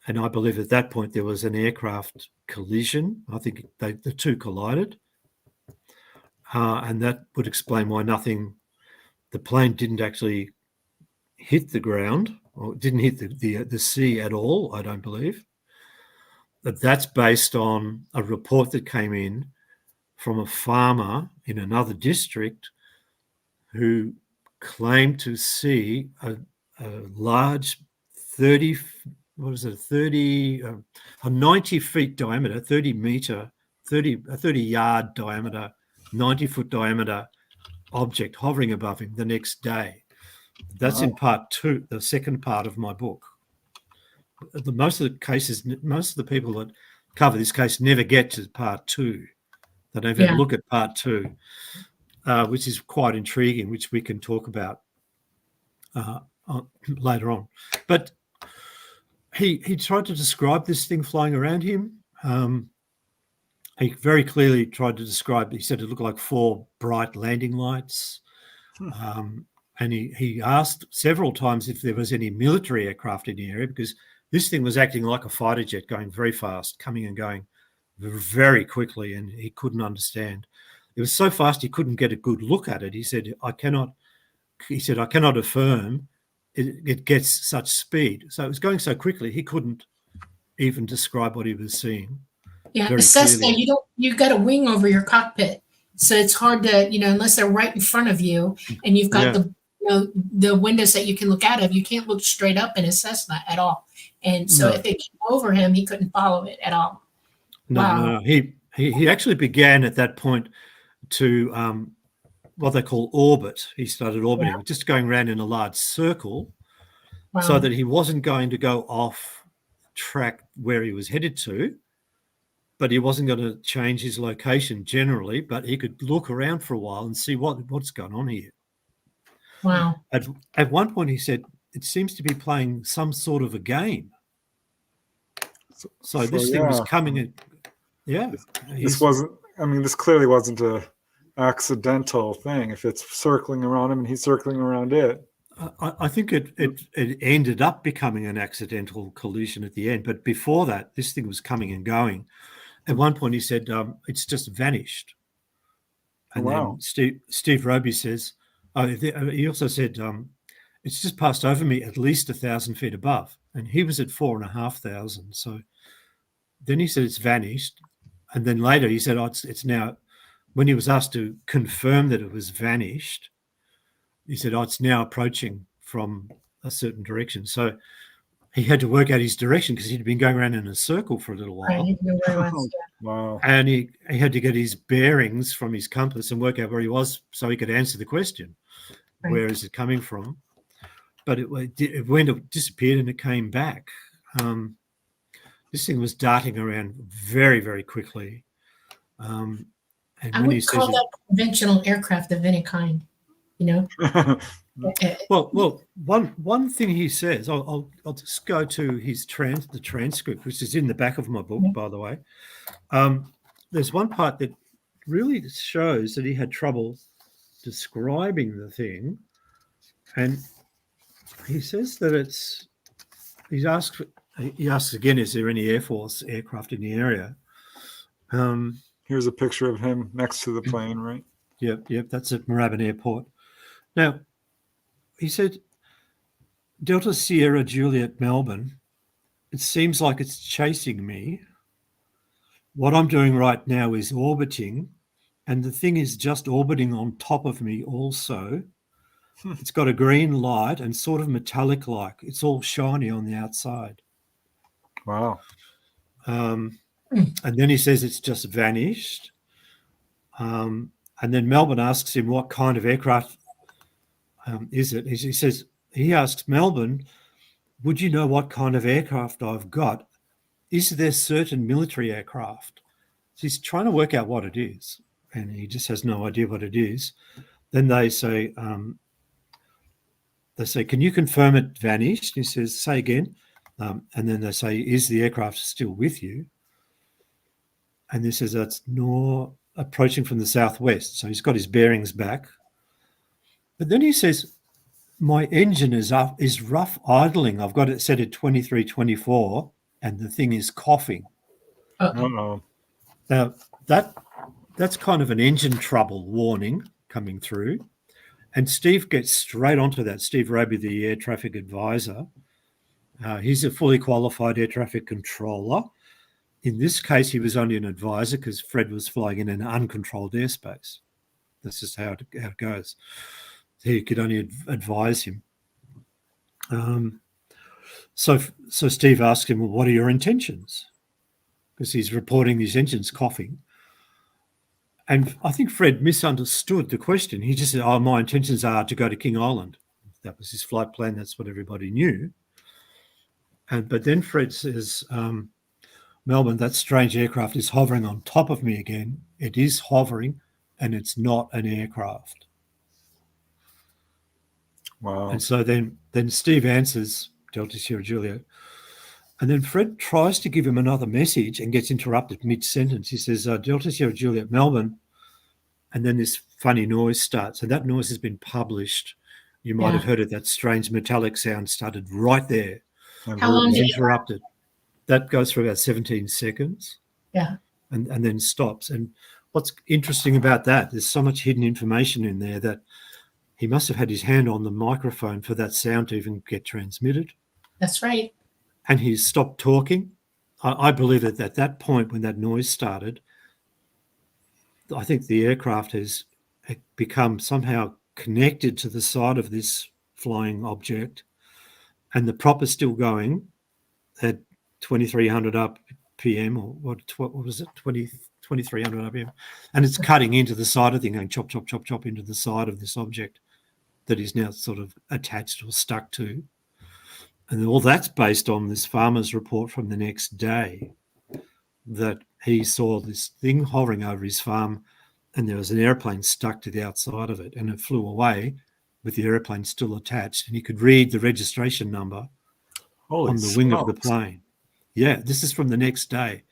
And I believe at that point there was an aircraft collision. I think the two collided. And that would explain why the plane didn't actually hit the ground, or didn't hit the sea at all, I don't believe. But that's based on a report that came in from a farmer in another district who claimed to see a large 90 feet diameter, 30 yard diameter, 90-foot diameter object hovering above him the next day. That's in part 2, the second part of my book. Most of the people that cover this case never get to part 2. They don't even look at part 2, which is quite intriguing, which we can talk about later on. But he tried to describe this thing flying around him. He very clearly tried to describe, he said it looked like 4 bright landing lights. And he asked several times if there was any military aircraft in the area, because this thing was acting like a fighter jet, going very fast, coming and going very quickly, and he couldn't understand. It was so fast he couldn't get a good look at it. He said, I cannot affirm it gets such speed. So it was going so quickly he couldn't even describe what he was seeing. Yeah, a Cessna, you got a wing over your cockpit, so it's hard to, unless they're right in front of you and you've got the windows that you can look out of, you can't look straight up in a Cessna at all. And so if it came over him, he couldn't follow it at all. No. He actually began at that point to what they call orbit. He started orbiting, just going around in a large circle, so that he wasn't going to go off track where he was headed to, but he wasn't going to change his location generally, but he could look around for a while and see what's going on here. Wow. At one point he said, it seems to be playing some sort of a game. So this thing was coming in. Yeah. This clearly wasn't a accidental thing. If it's circling around him and he's circling around it. I think it ended up becoming an accidental collision at the end. But before that, this thing was coming and going. At one point he said, it's just vanished. And then Steve Roby says, he also said, it's just passed over me at least 1,000 feet above. And he was at 4,500. So then he said it's vanished. And then later he said, it's now, when he was asked to confirm that it was vanished, he said, it's now approaching from a certain direction. So he had to work out his direction because he'd been going around in a circle for a little while. Wow. And he had to get his bearings from his compass and work out where he was so he could answer the question. Right. Where is it coming from? But it disappeared and it came back. This thing was darting around very, very quickly. And I would call that conventional aircraft of any kind, you know? Well, one thing he says, I'll just go to his the transcript, which is in the back of my book, by the way. There's one part that really shows that he had trouble describing the thing, and he says that he asks again, is there any Air Force aircraft in the area? Here's a picture of him next to the plane, right? Yep, that's at Moorabbin Airport. Now, he said, Delta Sierra Juliet Melbourne, it seems like it's chasing me. What I'm doing right now is orbiting, and the thing is just orbiting on top of me also. It's got a green light and sort of metallic-like. It's all shiny on the outside. Wow. And then he says it's just vanished. And then Melbourne asks him what kind of aircraft is it. He says, he asks Melbourne, would you know what kind of aircraft I've got? Is there certain military aircraft? So he's trying to work out what it is, and he just has no idea what it is. Then they say, can you confirm it vanished? He says, say again. And then they say, is the aircraft still with you? And he says, that's approaching from the southwest. So he's got his bearings back. But then he says, my engine is rough idling. I've got it set at 2324, and the thing is coughing. Uh-oh. Now, that's kind of an engine trouble warning coming through. And Steve gets straight onto that. Steve Roby, the air traffic advisor. He's a fully qualified air traffic controller. In this case, he was only an advisor because Fred was flying in an uncontrolled airspace. That's just how it goes. He could only advise him. So Steve asked him, well, what are your intentions? Because he's reporting his engine's coughing. And I think Fred misunderstood the question. He just said, my intentions are to go to King Island. That was his flight plan. That's what everybody knew. But then Fred says, Melbourne, that strange aircraft is hovering on top of me again. It is hovering, and it's not an aircraft. Wow. And so then Steve answers, Delta Sierra Juliet. And then Fred tries to give him another message and gets interrupted mid-sentence. He says, Delta Sierra Juliet Melbourne. And then this funny noise starts. And that noise has been published. You might have heard it. That strange metallic sound started right there. How long did it interrupted? That goes for about 17 seconds. Yeah. And then stops. And what's interesting about that, there's so much hidden information in there that he must have had his hand on the microphone for that sound to even get transmitted. That's right. And he stopped talking. I believe that at that point when that noise started, I think the aircraft has become somehow connected to the side of this flying object, and the prop is still going at 2300 RPM, or what was it, 2,300 RPM, and it's cutting into the side of the thing, going chop, chop, chop, chop into the side of this object that is now sort of attached or stuck to. And all that's based on this farmer's report from the next day that he saw this thing hovering over his farm and there was an airplane stuck to the outside of it, and it flew away with the airplane still attached, and he could read the registration number on the wing of the plane. Yeah, this is from the next day.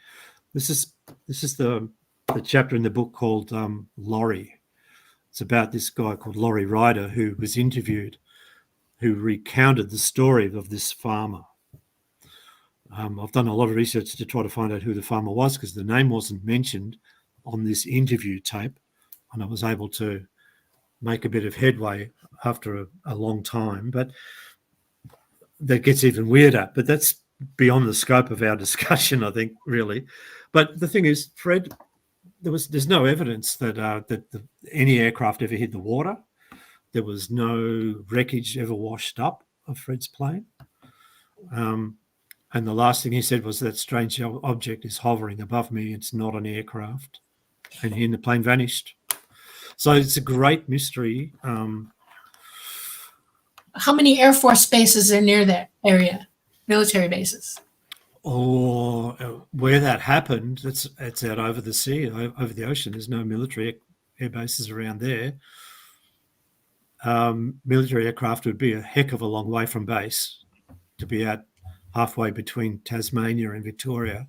This is the chapter in the book called Laurie. It's about this guy called Laurie Ryder who was interviewed, who recounted the story of this farmer. I've done a lot of research to try to find out who the farmer was because the name wasn't mentioned on this interview tape, and I was able to make a bit of headway after a long time. But that gets even weirder. But that's beyond the scope of our discussion, I think, really. But the thing is, Fred, there's no evidence that any aircraft ever hit the water. There was no wreckage ever washed up of Fred's plane. And the last thing he said was that strange object is hovering above me. It's not an aircraft. And the plane vanished. So it's a great mystery. How many Air Force bases are near that area? Military bases? Or where that happened, it's out over the sea, over the ocean. There's no military air bases around there. Military aircraft would be a heck of a long way from base to be out halfway between Tasmania and Victoria.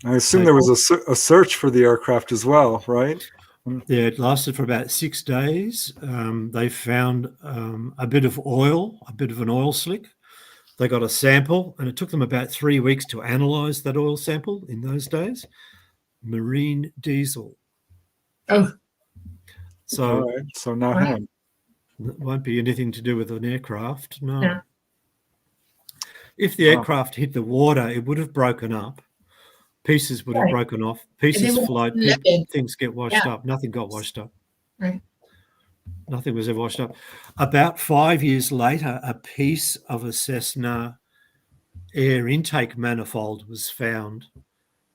I assume there was a search for the aircraft as well, right? Yeah, it lasted for about 6 days. They found a bit of oil, a bit of an oil slick. They got a sample, and it took them about 3 weeks to analyse that oil sample in those days. Marine diesel. Oh. So, all right. So not him. It won't be anything to do with an aircraft, no. Yeah. If the aircraft hit the water, it would have broken up. Pieces would have broken off. Pieces float. Things get washed up. Nothing got washed up. Right. Nothing was ever washed up. About 5 years later, a piece of a Cessna air intake manifold was found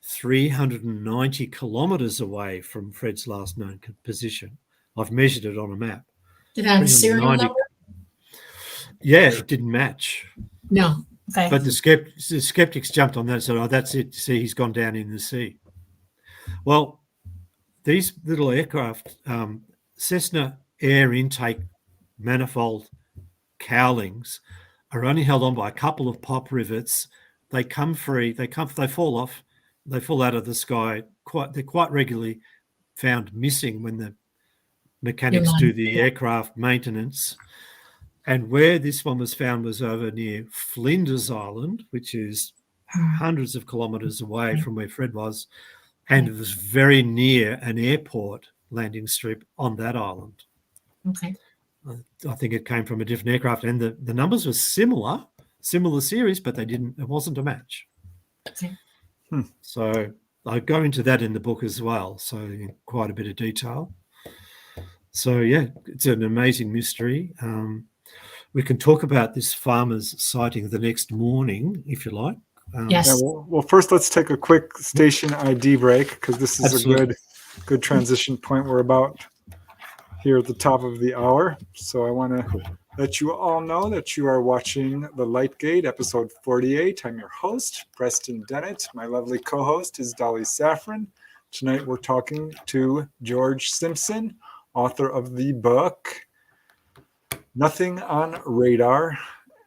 390 kilometres away from Fred's last known position. I've measured it on a map. Did it have a serial number? Yeah, it didn't match. No. Okay. But the skeptics jumped on that and said, oh, that's it. See, he's gone down in the sea. Well, these little aircraft, Cessna air intake manifold cowlings are only held on by a couple of pop rivets. They come free. They fall off. They fall out of the sky. They're quite regularly found missing when the mechanics do the aircraft maintenance. And where this one was found was over near Flinders Island, which is hundreds of kilometres away from where Fred was, and it was very near an airport landing strip on that island. Okay. I think it came from a different aircraft, and the numbers were similar series, but it wasn't a match. Okay. So I go into that in the book as well, so in quite a bit of detail. So yeah, it's an amazing mystery. We can talk about this farmer's sighting the next morning, if you like. Yes. Yeah, well, first let's take a quick station ID break because this is Absolutely. a good transition point. We're about here at the top of the hour. So I want to let you all know that you are watching The Light Gate, episode 48. I'm your host, Preston Dennett. My lovely co-host is Dolly Safran. Tonight we're talking to George Simpson, author of the book Nothing on Radar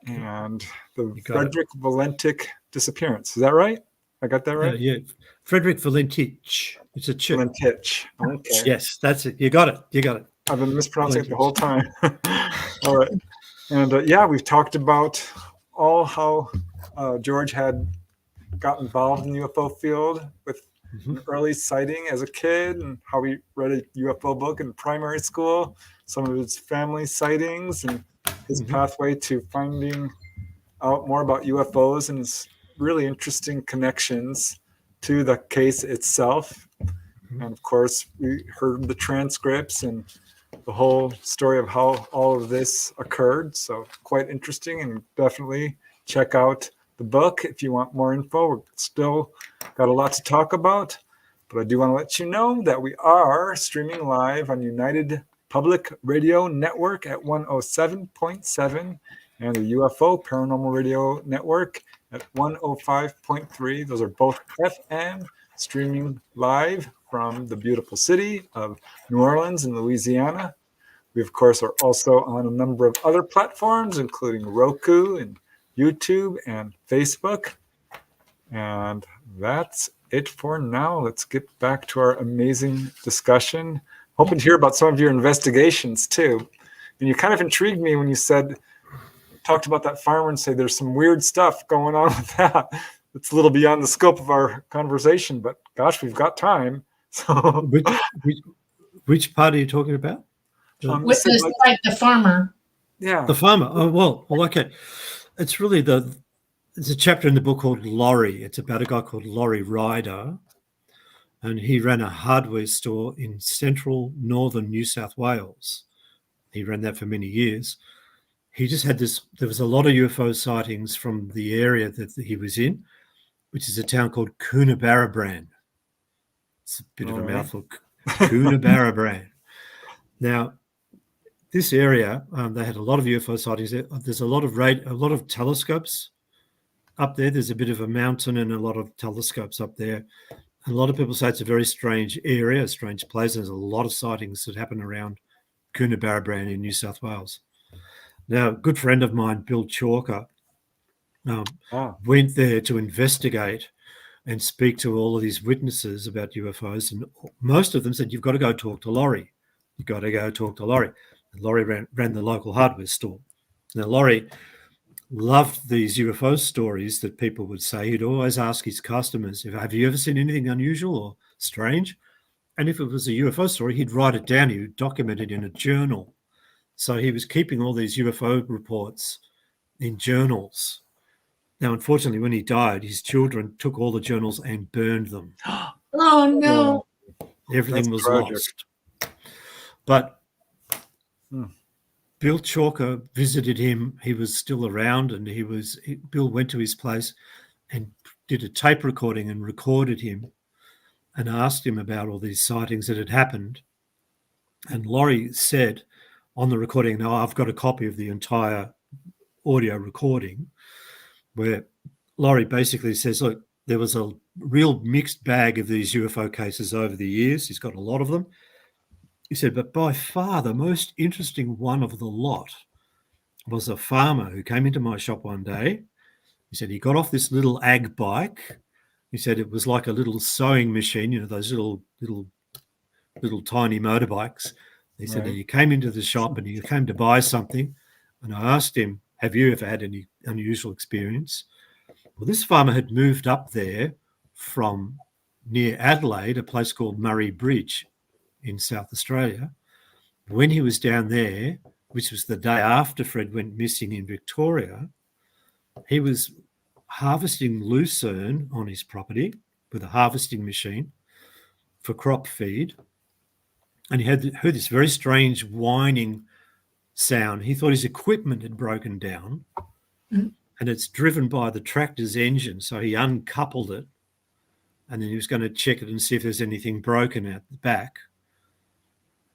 and the Frederick Valentich Disappearance. Is that right? I got that right? Yeah. Frederick Valentich. It's a chip. Valentich. Okay. Yes, that's it. You got it. I've been mispronouncing it the whole time. All right. And we've talked about all how George had got involved in the UFO field with an early sighting as a kid and how he read a UFO book in primary school, some of his family sightings and his pathway to finding out more about UFOs and his really interesting connections to the case itself. And of course, we heard the transcripts and the whole story of how all of this occurred. So quite interesting, and definitely check out the book if you want more info. We're still got a lot to talk about, But I do want to let you know that we are streaming live on United Public Radio Network at 107.7 and the UFO Paranormal Radio Network at 105.3. Those are both FM streaming live from the beautiful city of New Orleans in Louisiana. We, of course, are also on a number of other platforms, including Roku and YouTube and Facebook. And that's it for now. Let's get back to our amazing discussion. Hoping to hear about some of your investigations, too. And you kind of intrigued me when you talked about that farmer and say there's some weird stuff going on with that. It's a little beyond the scope of our conversation, but gosh, we've got time. So, which part are you talking about? Like the farmer. Yeah. The farmer. Oh, well, okay. It's really there's a chapter in the book called Laurie. It's about a guy called Laurie Ryder, and he ran a hardware store in central northern New South Wales. He ran that for many years. He just had there was a lot of UFO sightings from the area that he was in, which is a town called Coonabarabran. It's a bit of a mouthful. Coonabarabran. Now, this area, they had a lot of UFO sightings. There's a lot of telescopes up there. There's a bit of a mountain and a lot of telescopes up there. A lot of people say it's a very strange area, a strange place. There's a lot of sightings that happen around Coonabarabran in New South Wales. Now, a good friend of mine, Bill Chalker, went there to investigate and speak to all of these witnesses about UFOs. And most of them said, you've got to go talk to Laurie. You've got to go talk to Laurie. And Laurie ran the local hardware store. Now, Laurie loved these UFO stories that people would say. He'd always ask his customers, have you ever seen anything unusual or strange? And if it was a UFO story, he'd write it down. He would document it in a journal. So he was keeping all these UFO reports in journals. Now, unfortunately, when he died, his children took all the journals and burned them. Oh, no. Everything was lost. But Bill Chalker visited him. He was still around, and Bill went to his place and did a tape recording and recorded him and asked him about all these sightings that had happened. And Laurie said on the recording, now I've got a copy of the entire audio recording, where Laurie basically says, look, there was a real mixed bag of these UFO cases over the years. He's got a lot of them. He said, but by far the most interesting one of the lot was a farmer who came into my shop one day. He said he got off this little ag bike. He said it was like a little sewing machine, those little tiny motorbikes. He said that he came into the shop and he came to buy something. And I asked him, have you ever had any unusual experience? Well, this farmer had moved up there from near Adelaide, a place called Murray Bridge in South Australia. When he was down there, which was the day after Fred went missing in Victoria, he was harvesting lucerne on his property with a harvesting machine for crop feed. And he heard this very strange whining sound. He thought his equipment had broken down, and it's driven by the tractor's engine. So he uncoupled it, and then he was going to check it and see if there's anything broken at the back.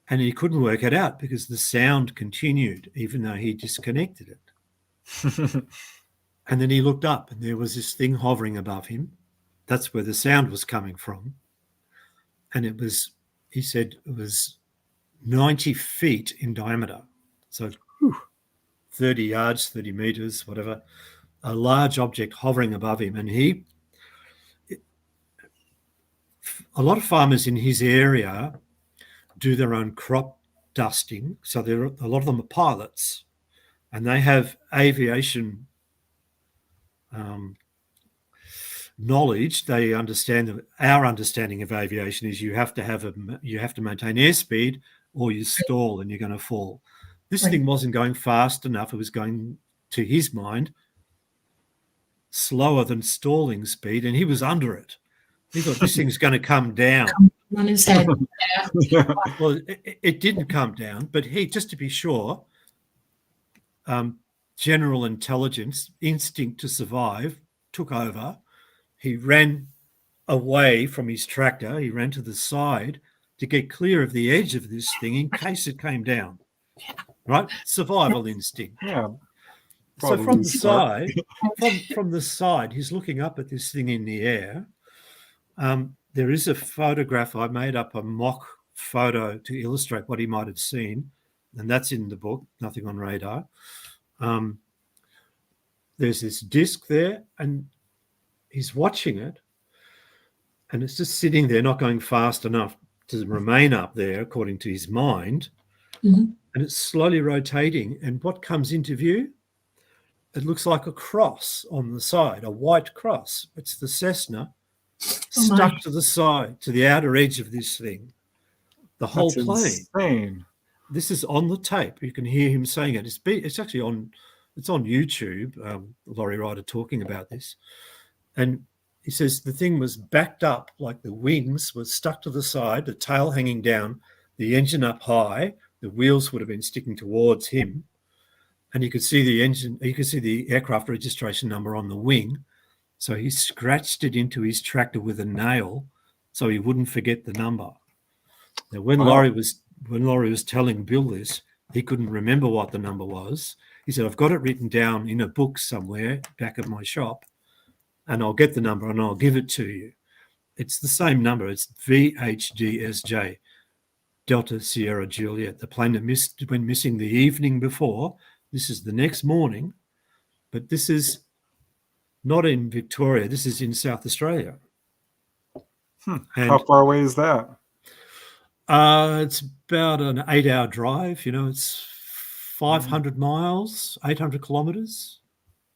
And he couldn't work it out because the sound continued, even though he disconnected it. And then he looked up, and there was this thing hovering above him. That's where the sound was coming from. And he said it was 90 feet in diameter. So 30 yards, 30 meters, whatever, a large object hovering above him. And a lot of farmers in his area do their own crop dusting. So a lot of them are pilots, and they have aviation knowledge. They understand that our understanding of aviation is you have to maintain airspeed or you stall and you're going to fall. This thing wasn't going fast enough. It was going, to his mind, slower than stalling speed, and he was under it. He thought this thing's going to come down on his head. Yeah. Well, it didn't come down, but just to be sure, general intelligence, instinct to survive, took over. He ran away from his tractor. He ran to the side to get clear of the edge of this thing in case it came down. Right? Survival instinct. Yeah. So from the side, he's looking up at this thing in the air. There is a photograph. I made up a mock photo to illustrate what he might have seen, and that's in the book, Nothing on Radar. There's this disc there, and he's watching it, and it's just sitting there, not going fast enough to remain up there, according to his mind. Mm-hmm. And it's slowly rotating. And what comes into view? It looks like a cross on the side, a white cross. It's the Cessna stuck to the side, to the outer edge of this thing. The whole plane. Insane. This is on the tape. You can hear him saying it. It's actually on. It's on YouTube. Laurie Ryder talking about this, and he says the thing was backed up, like the wings were stuck to the side, the tail hanging down, the engine up high. The wheels would have been sticking towards him, and you could see the engine. You could see the aircraft registration number on the wing. So he scratched it into his tractor with a nail, so he wouldn't forget the number. Now, when Laurie was telling Bill this, he couldn't remember what the number was. He said, "I've got it written down in a book somewhere back at my shop, and I'll get the number and I'll give it to you." It's the same number. It's VHDSJ, Delta Sierra Juliet. The plane that went missing the evening before. This is the next morning, but this is not in Victoria. This is in South Australia. How far away is that? It's about an 8-hour drive. It's 500 miles, 800 kilometres,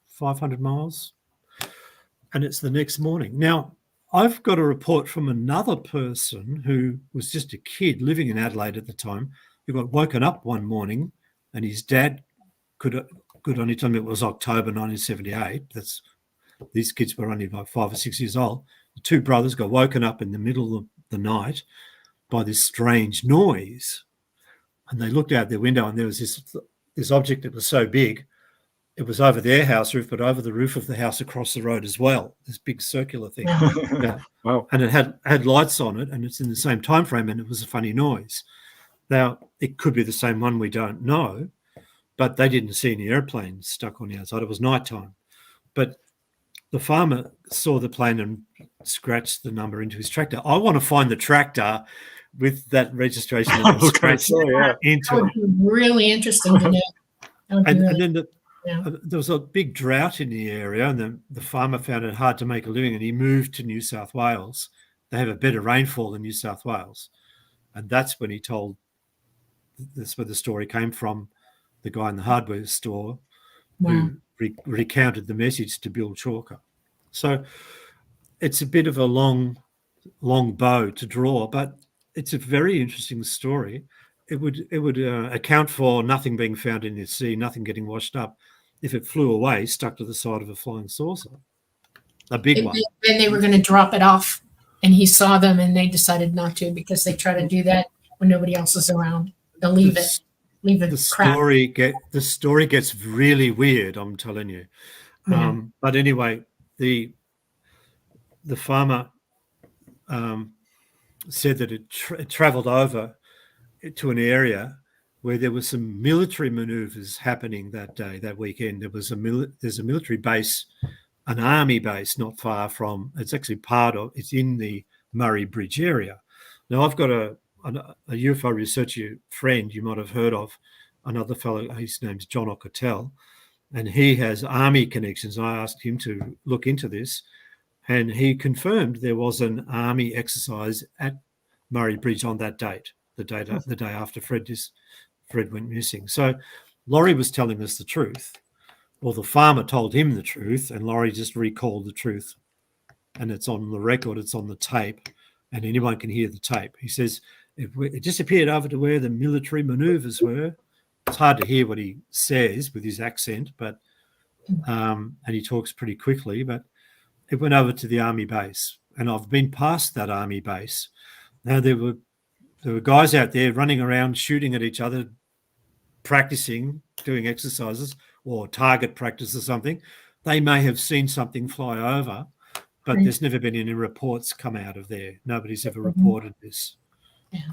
500 miles. And it's the next morning. Now, I've got a report from another person who was just a kid living in Adelaide at the time, who got woken up one morning, and his dad could only tell me it was October 1978. These kids were only like 5 or 6 years old. The two brothers got woken up in the middle of the night by this strange noise. And they looked out their window, and there was this object that was so big, it was over their house roof, but over the roof of the house across the road as well, this big circular thing. Yeah. Wow. And it had lights on it, and it's in the same time frame, and it was a funny noise. Now, it could be the same one, we don't know, but they didn't see any airplanes stuck on the outside. It was nighttime. But the farmer saw the plane and scratched the number into his tractor. I want to find the tractor with that registration number scratched into it. That would be really interesting to know. And then there was a big drought in the area, and the farmer found it hard to make a living, and he moved to New South Wales. They have a better rainfall in New South Wales. And that's when he told, that's where the story came from, the guy in the hardware store who recounted the message to Bill Chalker. So it's a bit of a long bow to draw, but it's a very interesting story. It would account for nothing being found in the sea, nothing getting washed up, if it flew away, stuck to the side of a flying saucer, a big one. Then they were going to drop it off, and he saw them, and they decided not to, because they try to do that when nobody else is around. They'll leave it. The story gets really weird, I'm telling you. Yeah. But anyway, the farmer said that it travelled over to an area where there were some military manoeuvres happening that day, that weekend. There's a military base, an army base, not far from. It's actually it's in the Murray Bridge area. Now, I've got a UFO researcher friend you might have heard of, another fellow, his name's John Ockertell, and he has army connections. I asked him to look into this, and he confirmed there was an army exercise at Murray Bridge on that date, the day after Fred went missing. So Laurie was telling us the truth, or the farmer told him the truth, and Laurie just recalled the truth. And it's on the record, it's on the tape, and anyone can hear the tape. He says, it disappeared over to where the military manoeuvres were. It's hard to hear what he says with his accent, but and he talks pretty quickly, but it went over to the army base. And I've been past that army base. Now, there were guys out there running around shooting at each other, practicing, doing exercises or target practice or something. They may have seen something fly over. but there's never been any reports come out of there. Nobody's ever reported this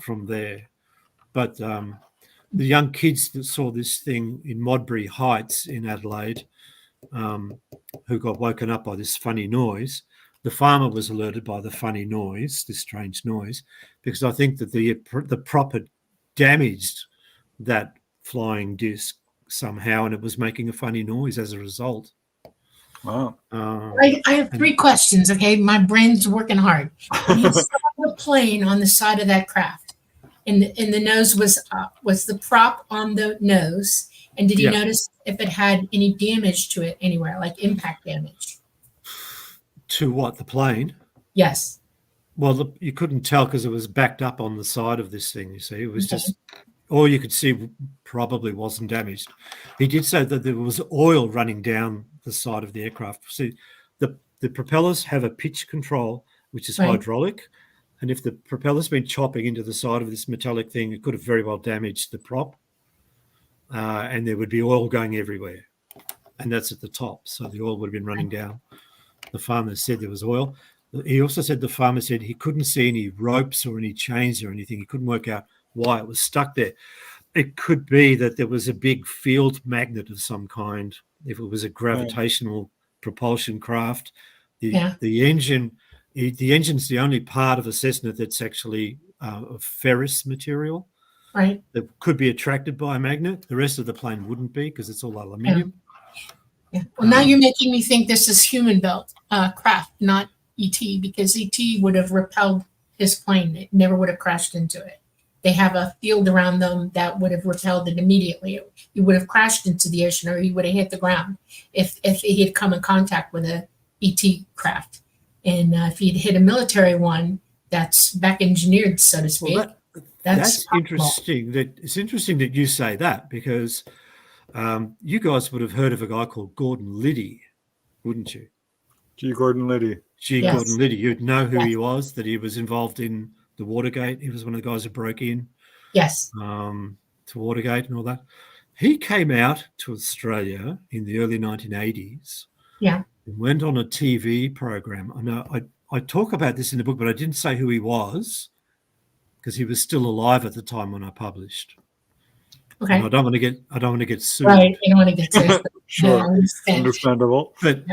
from there. But the young kids that saw this thing in Modbury Heights in Adelaide, who got woken up by this funny noise, the farmer was alerted by the funny noise, this strange noise, because I think that the prop had damaged that flying disc somehow, and it was making a funny noise as a result. Wow. I have 3 questions, okay? My brain's working hard. You saw the plane on the side of that craft, and the nose was the prop on the nose, and did you notice if it had any damage to it anywhere, like impact damage? To what, the plane? Yes. Well, you couldn't tell because it was backed up on the side of this thing, you see. It was just, all you could see probably wasn't damaged. He did say that there was oil running down the side of the aircraft. See, the propellers have a pitch control, which is hydraulic. And if the propeller's been chopping into the side of this metallic thing, it could have very well damaged the prop. And there would be oil going everywhere. And that's at the top. So the oil would have been running down. The farmer said there was oil. He also said the farmer said he couldn't see any ropes or any chains or anything. He couldn't work out why it was stuck there. It could be that there was a big field magnet of some kind. If it was a gravitational propulsion craft, the engine, the engine's the only part of a Cessna that's actually of ferrous material. Right. That could be attracted by a magnet. The rest of the plane wouldn't be because it's all aluminium. Yeah. Well, now you're making me think this is human-built craft, not ET, because ET would have repelled his plane. It never would have crashed into it. They have a field around them that would have repelled it immediately. He would have crashed into the ocean, or he would have hit the ground if he had come in contact with a ET craft. And if he'd hit a military one that's back engineered, so to speak. Well, that's interesting. It's interesting that you say that, because you guys would have heard of a guy called Gordon Liddy, wouldn't you? G. Gordon Liddy. Gordon Liddy. You'd know who he was, that he was involved in the Watergate. He was one of the guys who broke in to Watergate and all that. He came out to Australia in the early 1980s and went on a TV program. I know I talk about this in the book, but I didn't say who he was because he was still alive at the time when I published. Okay. And I don't want to get sued. Right, you don't want to get sued. Sure, understandable. But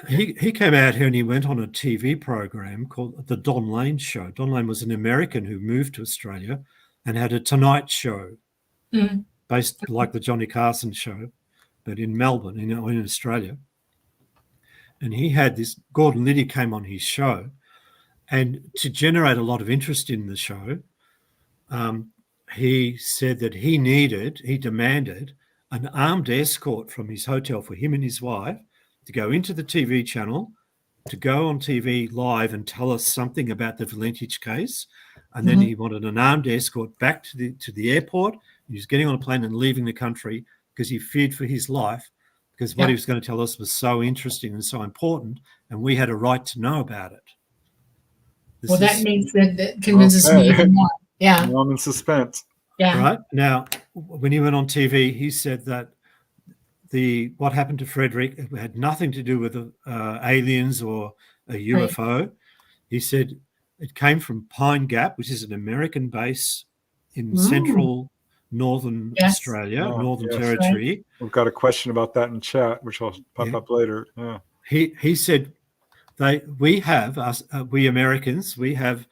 he came out here and he went on a TV program called The Don Lane Show. Don Lane was an American who moved to Australia and had a Tonight Show based like the Johnny Carson show, but in Melbourne, in Australia. And he had this, Gordon Liddy came on his show, and to generate a lot of interest in the show, he said that he demanded an armed escort from his hotel for him and his wife to go into the TV channel, to go on TV live and tell us something about the Valentich case. And then he wanted an armed escort back to the airport. He was getting on a plane and leaving the country because he feared for his life, because what he was going to tell us was so interesting and so important, and we had a right to know about it. That means that convinces me even more. Yeah. I'm in suspense. Yeah. Right. Now, when he went on TV, he said that what happened to Frederick had nothing to do with aliens or a UFO. Right. He said it came from Pine Gap, which is an American base in central northern Australia, Northern Territory. Right. We've got a question about that in chat, which I'll pop up later. Yeah. He said we Americans, we have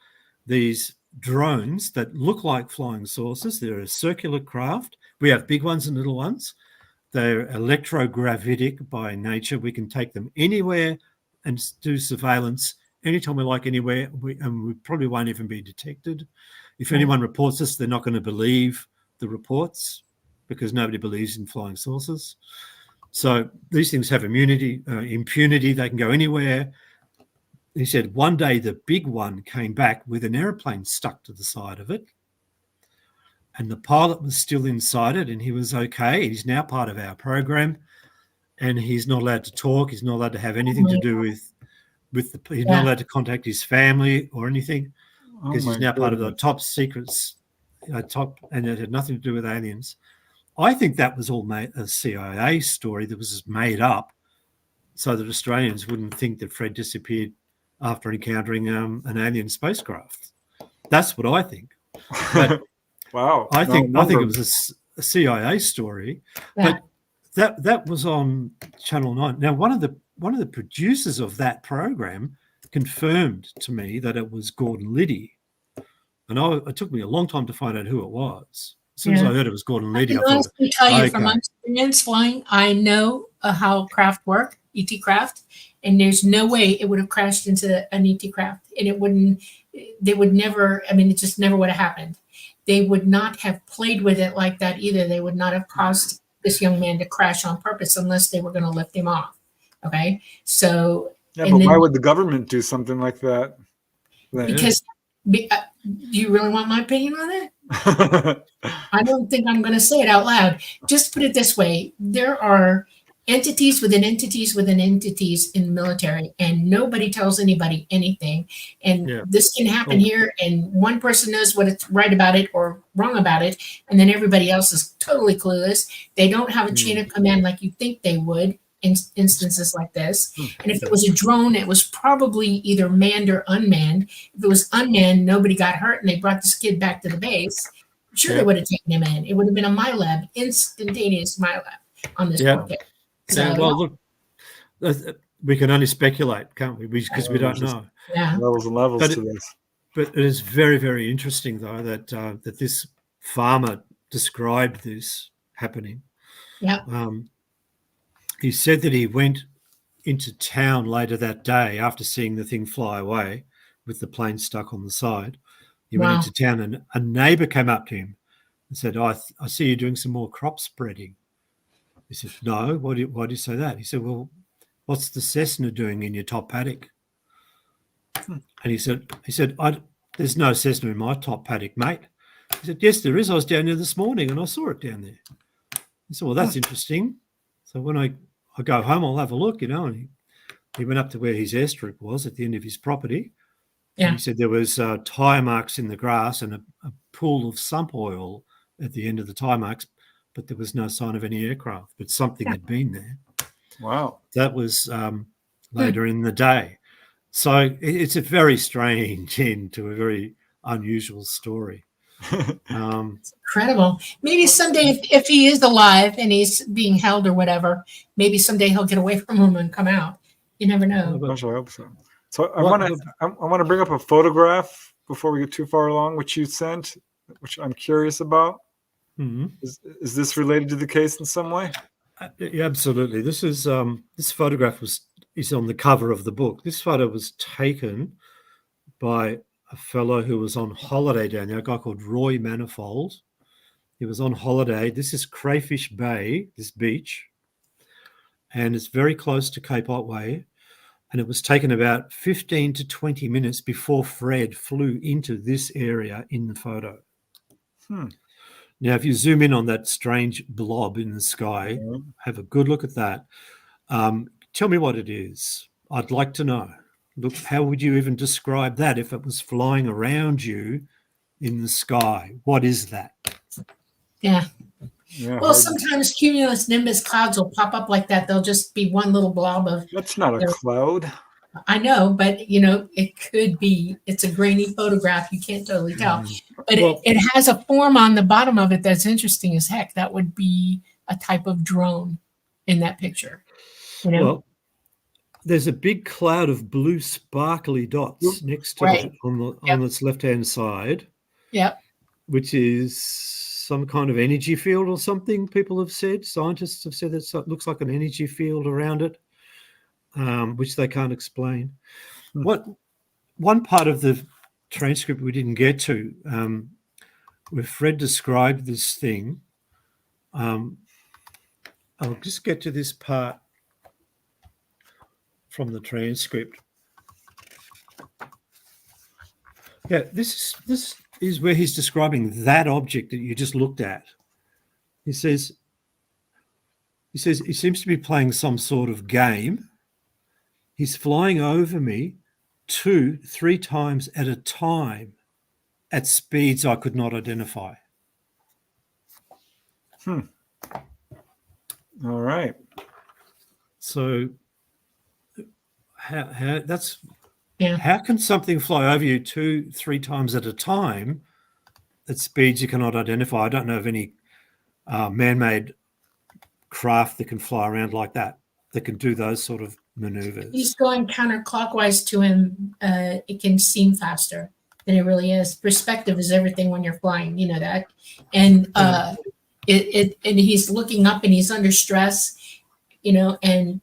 these drones that look like flying saucers. They're a circular craft. We have big ones and little ones. They're electrogravitic by nature. We can take them anywhere and do surveillance anytime we like, anywhere, and we probably won't even be detected. If anyone reports us, they're not going to believe the reports because nobody believes in flying saucers. So these things have impunity. They can go anywhere. He said one day the big one came back with an airplane stuck to the side of it, and the pilot was still inside it, and he was okay. He's now part of our program, and he's not allowed to talk. He's not allowed to have anything to do with he's not allowed to contact his family or anything because he's now part of the top secrets, and it had nothing to do with aliens. I think that was all a CIA story that was made up so that Australians wouldn't think that Fred disappeared after encountering an alien spacecraft. That's what I think. But wow. I think it was a CIA story, but that was on Channel 9. Now, one of the producers of that program confirmed to me that it was Gordon Liddy, and it took me a long time to find out who it was. As soon as I heard it was Gordon Liddy, I thought, honestly tell you from my experience flying, I know how craft work, ET craft, and there's no way it would have crashed into an ET craft, and they would never, I mean, it just never would have happened. They would not have played with it like that either. They would not have caused this young man to crash on purpose unless they were going to lift him off. Okay. So. Yeah, but why would the government do something like that? Because, do you really want my opinion on it? I don't think I'm going to say it out loud. Just put it this way. There are entities within entities within entities in the military, and nobody tells anybody anything. And this can happen here, and one person knows what it's right about it or wrong about it, and then everybody else is totally clueless. They don't have a chain of command like you think they would in instances like this. And if it was a drone, it was probably either manned or unmanned. If it was unmanned, nobody got hurt, and they brought this kid back to the base. Sure, they would have taken him in. It would have been a MyLab, instantaneous MyLab on this poor kid. So, well, look, we can only speculate, can't we? Because we don't know. Yeah. Levels and levels to this. But it is very, very interesting, though, that this farmer described this happening. Yeah. He said that he went into town later that day after seeing the thing fly away with the plane stuck on the side. He went into town, and a neighbour came up to him and said, I see you doing some more crop spreading. He said, no, why do you say that? He said, well, what's the Cessna doing in your top paddock? And he said, there's no Cessna in my top paddock, mate. He said, yes, there is. I was down there this morning and I saw it down there. He said, well, that's interesting. So when I go home, I'll have a look, and he went up to where his airstrip was at the end of his property. Yeah. And he said there was tyre marks in the grass and a pool of sump oil at the end of the tyre marks, but there was no sign of any aircraft, but something had been there. Wow. That was later in the day. So it's a very strange end to a very unusual story. It's incredible. Maybe someday, if he is alive and he's being held or whatever, maybe someday he'll get away from him and come out. You never know. I hope so. So I want to bring up a photograph before we get too far along, which you sent, which I'm curious about. Mm-hmm. Is this related to the case in some way? Yeah, absolutely. This is this photograph is on the cover of the book. This photo was taken by a fellow who was on holiday down there, a guy called Roy Manifold. He was on holiday. This is Crayfish Bay, this beach, and it's very close to Cape Otway. And it was taken about 15 to 20 minutes before Fred flew into this area in the photo. Now, if you zoom in on that strange blob in the sky, have a good look at that. Tell me what it is. I'd like to know. Look, how would you even describe that if it was flying around you in the sky? What is that? Yeah. Well, sometimes cumulus nimbus clouds will pop up like that. They'll just be one little blob of. That's not a cloud. I know, but it could be. It's a grainy photograph. You can't totally tell. But it has a form on the bottom of it that's interesting as heck. That would be a type of drone in that picture. Well, there's a big cloud of blue sparkly dots next to it on its left-hand side. Yep. Which is some kind of energy field or something, people have said. Scientists have said that it looks like an energy field around it, which they can't explain. One part of the transcript we didn't get to, where Fred described this thing, I'll just get to this part from the transcript. Yeah, this is where he's describing that object that you just looked at. He says he seems to be playing some sort of game. He's flying over me 2-3 times at a time at speeds I could not identify. All right. So how that's Yeah. How can something fly over you 2-3 times at a time at speeds you cannot identify? I don't know of any man-made craft that can fly around like that can do those sort of maneuvers. He's going counterclockwise to him. It can seem faster than it really is. Perspective is everything when you're flying, you know that. And and he's looking up and he's under stress, you know, and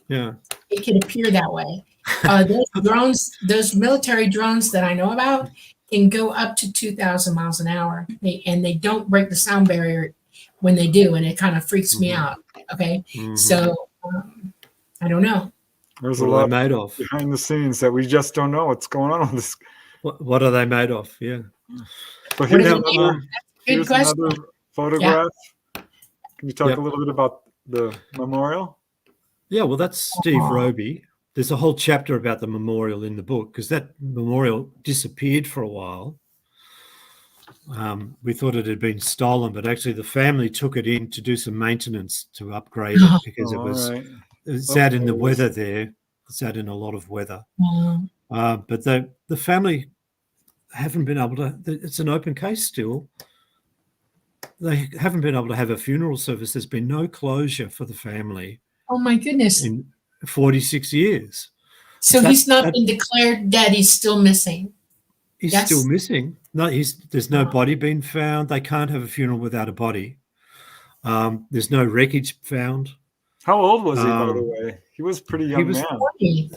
yeah, it can appear that way. Those drones, those military drones that I know about, can go up to 2,000 miles an hour, and they don't break the sound barrier when they do, and it kind of freaks me out. Okay, so I don't know. There's what a lot made of behind the scenes that we just don't know what's going on with this. What are they made of? Yeah. So here's another photograph. Yeah. Can you talk a little bit about the memorial? Yeah, well, that's Steve Roby. There's a whole chapter about the memorial in the book because that memorial disappeared for a while. We thought it had been stolen, but actually the family took it in to do some maintenance to upgrade it because it's out in the weather there. It's out in a lot of weather. But the family haven't been able to, it's an open case still. They haven't been able to have a funeral service. There's been no closure for the family. Oh my goodness. In 46 years. So he's not been declared dead. He's still missing. He's still missing. No, there's no body being found. They can't have a funeral without a body. There's no wreckage found. How old was he, by the way? He was pretty young man. 40.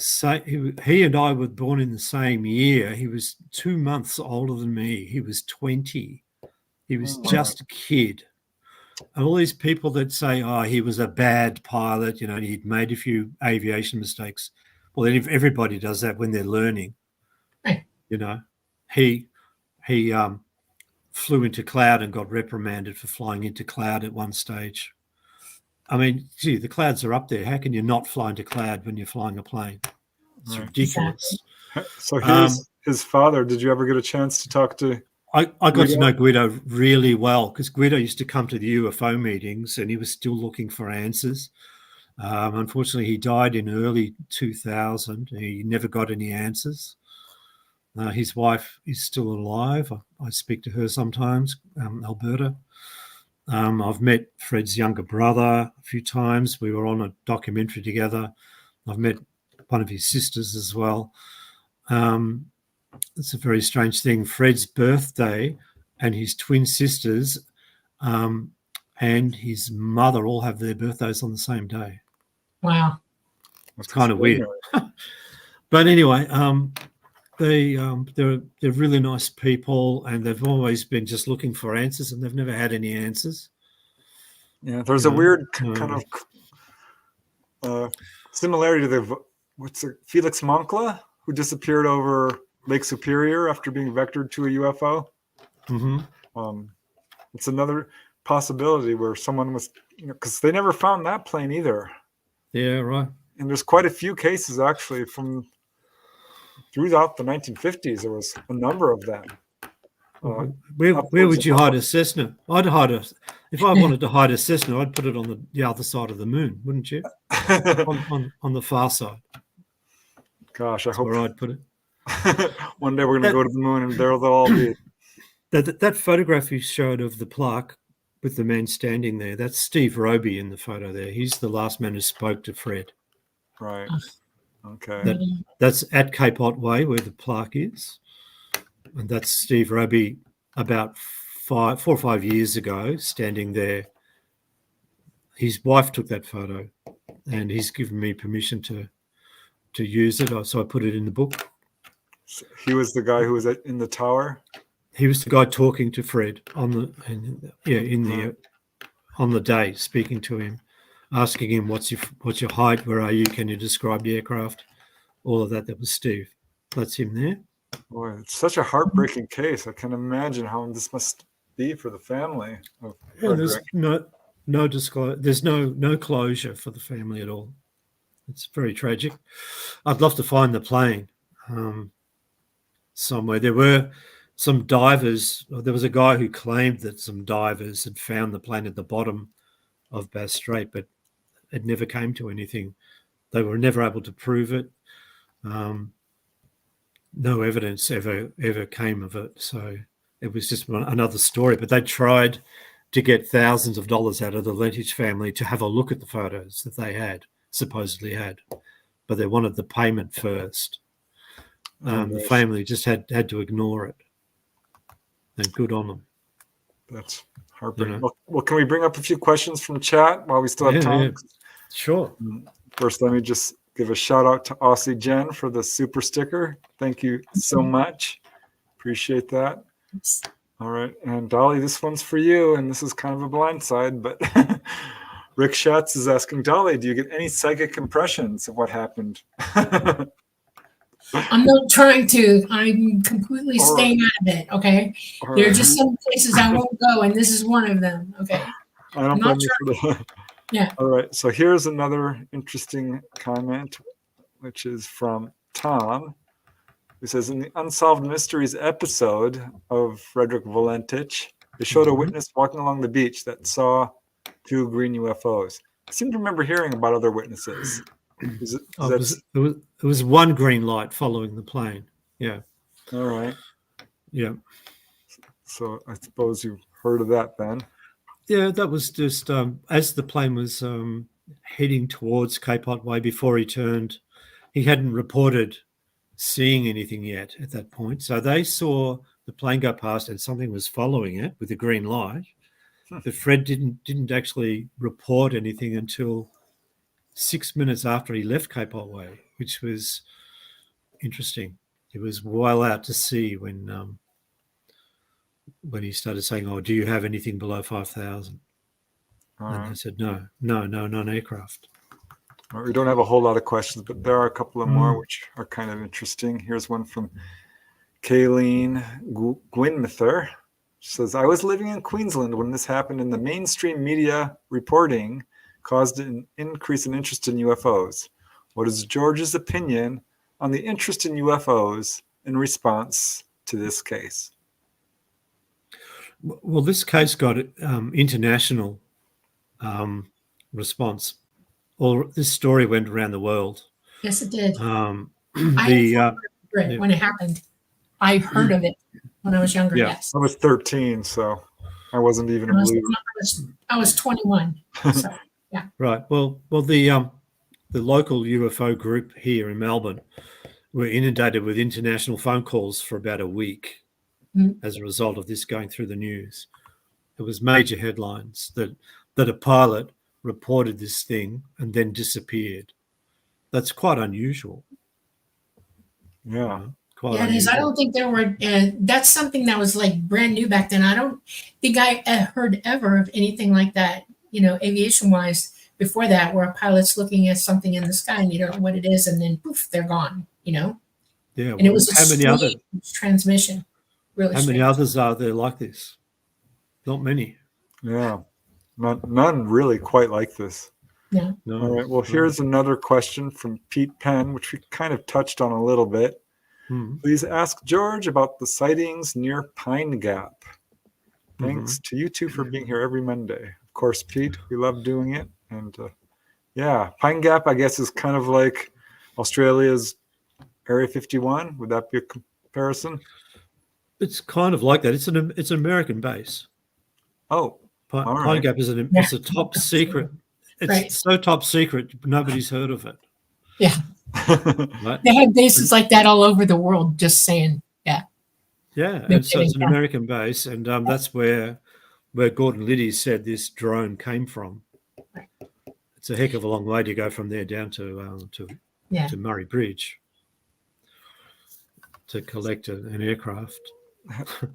He and I were born in the same year. He was 2 months older than me. He was 20. He was just a kid. And all these people that say, oh, he was a bad pilot, you know, he'd made a few aviation mistakes. Well, everybody does that when they're learning. Right. You know, he flew into cloud and got reprimanded for flying into cloud at one stage. I mean, gee, the clouds are up there. How can you not fly into cloud when you're flying a plane? It's ridiculous. So here's his father. Did you ever get a chance to talk to I got to know Guido really well because Guido used to come to the UFO meetings and he was still looking for answers. Unfortunately, he died in early 2000. He never got any answers. His wife is still alive. I speak to her sometimes, Alberta. I've met Fred's younger brother a few times. We were on a documentary together. I've met one of his sisters as well. It's a very strange thing. Fred's birthday and his twin sisters and his mother all have their birthdays on the same day. Wow. It's kind of weird. But anyway, they're really nice people and they've always been just looking for answers and they've never had any answers. Yeah, there's a weird kind of similarity to Felix Moncla, who disappeared over Lake Superior after being vectored to a UFO. It's another possibility where someone was, because they never found that plane either. Yeah, right. And there's quite a few cases actually from throughout the 1950s. There was a number of them. Where would you hide a Cessna? If I wanted to hide a Cessna, I'd put it on the other side of the moon, wouldn't you? on the far side. Gosh, I That's hope where I'd put it. One day we're going to go to the moon and there they'll all be. That photograph you showed of the plaque with the man standing there, that's Steve Roby in the photo there. He's the last man who spoke to Fred. Right. Okay. That's at Cape Otway where the plaque is. And that's Steve Roby about 4 or 5 years ago standing there. His wife took that photo and he's given me permission to use it. So I put it in the book. He was the guy who was in the tower. He was the guy talking to Fred on the day, speaking to him, asking him what's your height, where are you, can you describe the aircraft, all of that. That was Steve. That's him there. Boy, it's such a heartbreaking case. I can imagine how this must be for the family. There's no disclosure. There's no closure for the family at all. It's very tragic. I'd love to find the plane somewhere. There were some divers. There was a guy who claimed that some divers had found the plane at the bottom of Bass Strait, but it never came to anything. They were never able to prove it. no evidence ever came of it. So it was just another story. But they tried to get thousands of dollars out of the Valentich family to have a look at the photos that they supposedly had, but they wanted the payment first. The family just had to ignore it, and good on them. That's heartbreaking. Well, can we bring up a few questions from chat while we still have time? Yeah. Sure. First, let me just give a shout out to Aussie Jen for the super sticker. Thank you so much. Appreciate that. All right. And Dolly, this one's for you. And this is kind of a blindside, but Rick Schatz is asking, Dolly, do you get any psychic impressions of what happened? I'm not trying to. I'm completely staying out of it. Okay. There are just some places I won't go, and this is one of them. Okay. I don't blame you for that. Yeah. All right. So here's another interesting comment, which is from Tom, who says, in the Unsolved Mysteries episode of Frederick Valentich, they showed a witness walking along the beach that saw 2 green UFOs. I seem to remember hearing about other witnesses. It was one green light following the plane. Yeah. All right. Yeah. So I suppose you've heard of that then. Yeah, that was just as the plane was heading towards Cape Otway before he turned. He hadn't reported seeing anything yet at that point. So they saw the plane go past and something was following it with a green light. But Fred didn't actually report anything until 6 minutes after he left Cape Otway, which was interesting. It was well out to sea when he started saying, "Oh, do you have anything below 5,000?" And I said, "No, non-aircraft." Well, we don't have a whole lot of questions, but there are a couple of more which are kind of interesting. Here's one from Kayleen Gwynmither. She says, I was living in Queensland when this happened, and the mainstream media reporting caused an increase in interest in UFOs. What is George's opinion on the interest in UFOs in response to this case? Well, this case got international response. This story went around the world. Yes, it did. When it happened. I heard of it when I was younger. Yeah. Yes, I was 13, so I wasn't even a believer. I was 21. So yeah. Right. Well, the local UFO group here in Melbourne were inundated with international phone calls for about a week as a result of this going through the news. It was major headlines that a pilot reported this thing and then disappeared. That's quite unusual. Yeah. Yeah, it is. I don't think there were, that's something that was like brand new back then. I don't think I heard ever of anything like that, aviation wise before that, where a pilot's looking at something in the sky and you don't know what it is, and then poof, they're gone, Yeah. And it was a strange transmission. Really How many others are there like this? Not many. Yeah. None really quite like this. Yeah. No. All right. Well, here's another question from Pete Penn, which we kind of touched on a little bit. Please ask George about the sightings near Pine Gap. Thanks to you two for being here every Monday. Of course, Pete, we love doing it. And Pine Gap, I guess, is kind of like Australia's Area 51. Would that be a comparison? It's kind of like that. It's an American base. Oh, Pine Gap is it's a top secret. It's so top secret, nobody's heard of it. Yeah. Right? They have bases like that all over the world, just saying. Yeah. Yeah. And so it's an American base, and that's where Gordon Liddy said this drone came from. It's a heck of a long way to go from there down to Murray Bridge to collect an aircraft.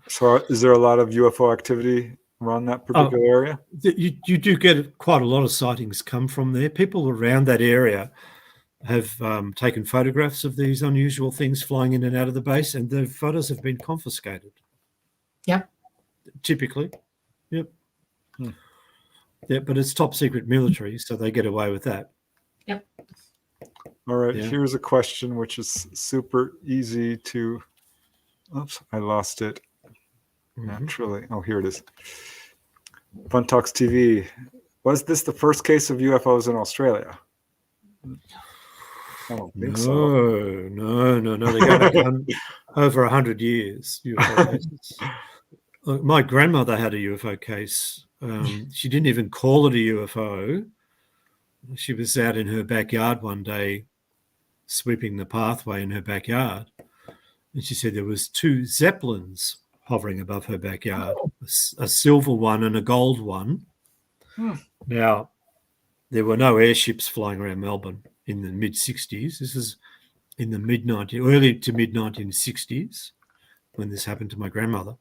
So is there a lot of UFO activity around that particular area? You do get quite a lot of sightings come from there. People around that area have taken photographs of these unusual things flying in and out of the base, and the photos have been confiscated. Yep. Typically. Yep. Yeah, but it's top secret military, so they get away with that. Yep. All right. Yeah. Here's a question which is super easy to. Oops, I lost it. Naturally. Oh, here it is. Fun Talks TV. Was this the first case of UFOs in Australia? I don't think so. No. They go back over 100 years. UFO cases. My grandmother had a UFO case. She didn't even call it a UFO. She was out in her backyard one day, sweeping the pathway in her backyard, and she said there was 2 Zeppelins hovering above her backyard, a silver one and a gold one. Now, there were no airships flying around Melbourne in the mid-60s. This is in the early to mid-1960s when this happened to my grandmother.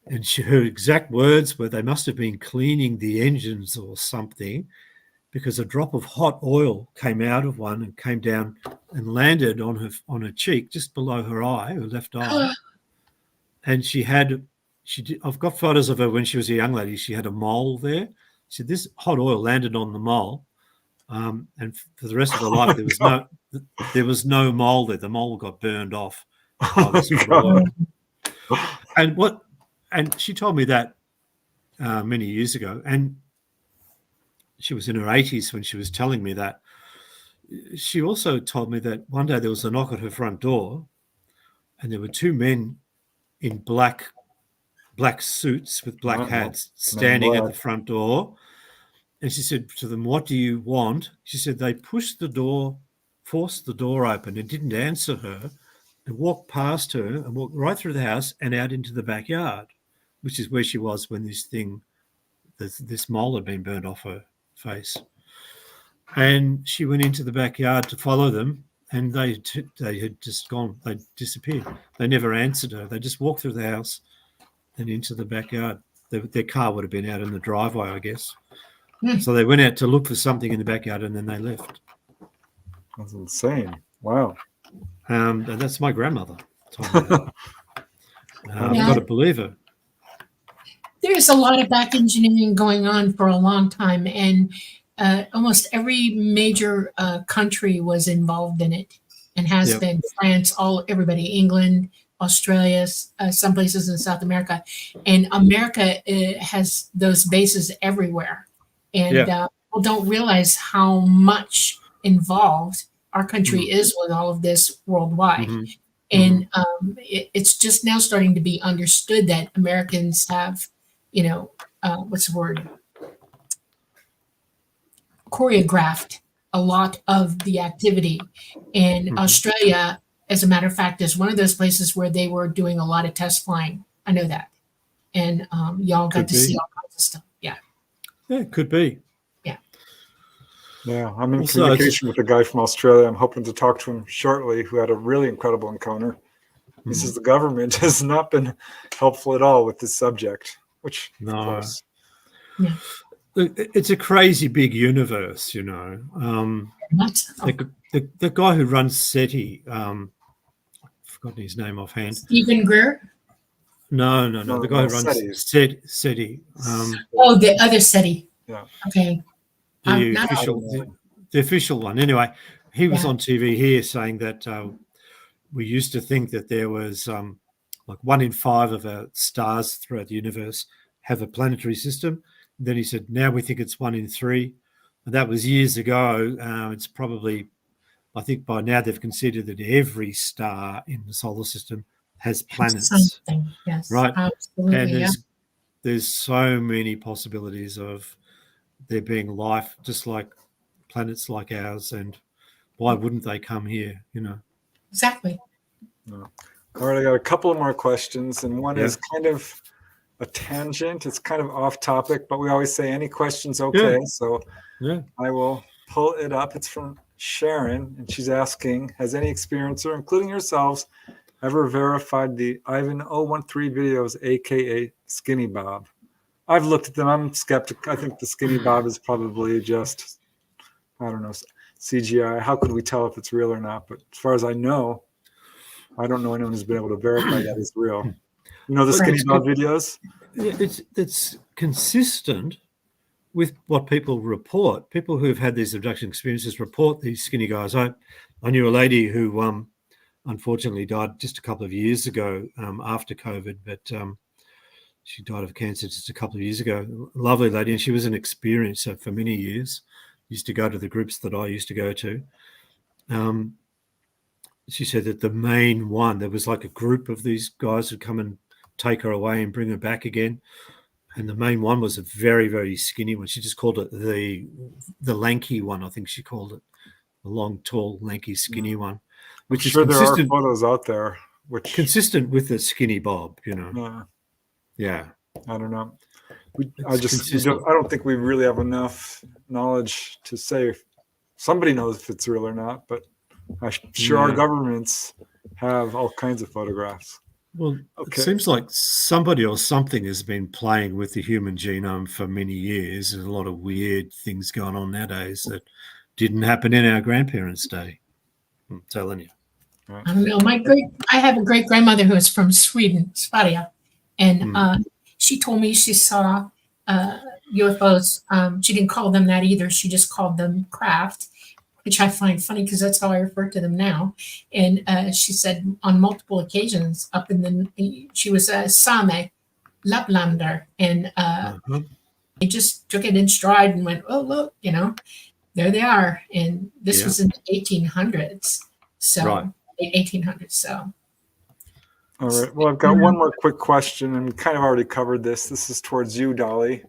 And her exact words were they must have been cleaning the engines or something, because a drop of hot oil came out of one and came down and landed on her cheek, just below her eye, her left eye. And I've got photos of her when she was a young lady. She had a mole there. She said this hot oil landed on the mole, and for the rest of her life there was no mole there. The mole got burned off by this hot oil. And she told me that many years ago, and she was in her 80s when she was telling me that. She also told me that one day there was a knock at her front door, and there were 2 men in black suits with black hats standing at the front door. And she said to them, "What do you want?" She said they forced the door open and didn't answer her, and walked past her and walked right through the house and out into the backyard, which is where she was when this mole had been burned off her face. And she went into the backyard to follow them, and they had just gone. They disappeared. They never answered her. They just walked through the house and into the backyard. Their car would have been out in the driveway, I guess. So they went out to look for something in the backyard, and then they left. That's insane. Wow. And that's my grandmother. I've got to believe her. There's a lot of back engineering going on for a long time, and almost every major country was involved in it and has been. France, everybody, England, Australia, some places in South America. And America has those bases everywhere. And people don't realize how much involved our country is with all of this worldwide. And it's just now starting to be understood that Americans have, what's the word? Choreographed a lot of the activity. And Australia, as a matter of fact, is one of those places where they were doing a lot of test flying. I know that. And y'all got to see all kinds of stuff. Yeah. Yeah, it could be. Yeah, I'm in communication with a guy from Australia. I'm hoping to talk to him shortly, who had a really incredible encounter. He says the government has not been helpful at all with this subject, which, of course. Yeah. It's a crazy big universe, The guy who runs SETI, I've forgotten his name offhand. Stephen Greer? No. The guy who runs SETI. The other SETI. Yeah. Okay. The official one. Anyway, he was on TV here saying that we used to think that there was like 1 in 5 of our stars throughout the universe have a planetary system. And then he said, now we think it's 1 in 3. And that was years ago. It's probably, I think by now they've considered that every star in the solar system has planets. Something. Yes, right? Absolutely. And there's so many possibilities of there being life just like planets like ours, and why wouldn't they come here, Exactly. All right, I got a couple of more questions, and one is kind of a tangent. It's kind of off topic, but we always say any questions okay. So I will pull it up. It's from Sharon, and she's asking, has any experiencer, including yourselves, ever verified the Ivan 013 videos, aka Skinny Bob? I've looked at them. I'm skeptic. I think the Skinny Bob is probably just, I don't know, CGI. How could we tell if it's real or not? But as far as I know, I don't know anyone who's been able to verify that it's real. The Skinny Bob videos? It's consistent with what people report. People who've had these abduction experiences report these skinny guys. I knew a lady who unfortunately died just a couple of years ago after COVID, but she died of cancer just a couple of years ago. Lovely lady, and she was an experiencer for many years. Used to go to the groups that I used to go to. she said that the main one, there was like a group of these guys who'd come and take her away and bring her back again. And the main one was a very, very skinny one. She just called it the lanky one, I think she called it. The long, tall, lanky, skinny one. Which is consistent, there are photos out there. Consistent with the skinny Bob, you know. Yeah. I don't know. I don't think we really have enough knowledge to say if somebody knows if it's real or not, but I'm sure our governments have all kinds of photographs. Well, It seems like somebody or something has been playing with the human genome for many years. There's a lot of weird things going on nowadays that didn't happen in our grandparents' day. I'm telling you. Right. I don't know. I have a great grandmother who is from Sweden, Sverige, and she told me she saw UFOs. She didn't call them that either. She just called them craft, which I find funny because that's how I refer to them now. And she said on multiple occasions she was a Same, Laplander, and they just took it in stride and went, oh, look, there they are. And this was in the 1800s. So, 1800s. So. All right. Well, I've got one more quick question, and we kind of already covered this. This is towards you, Dolly.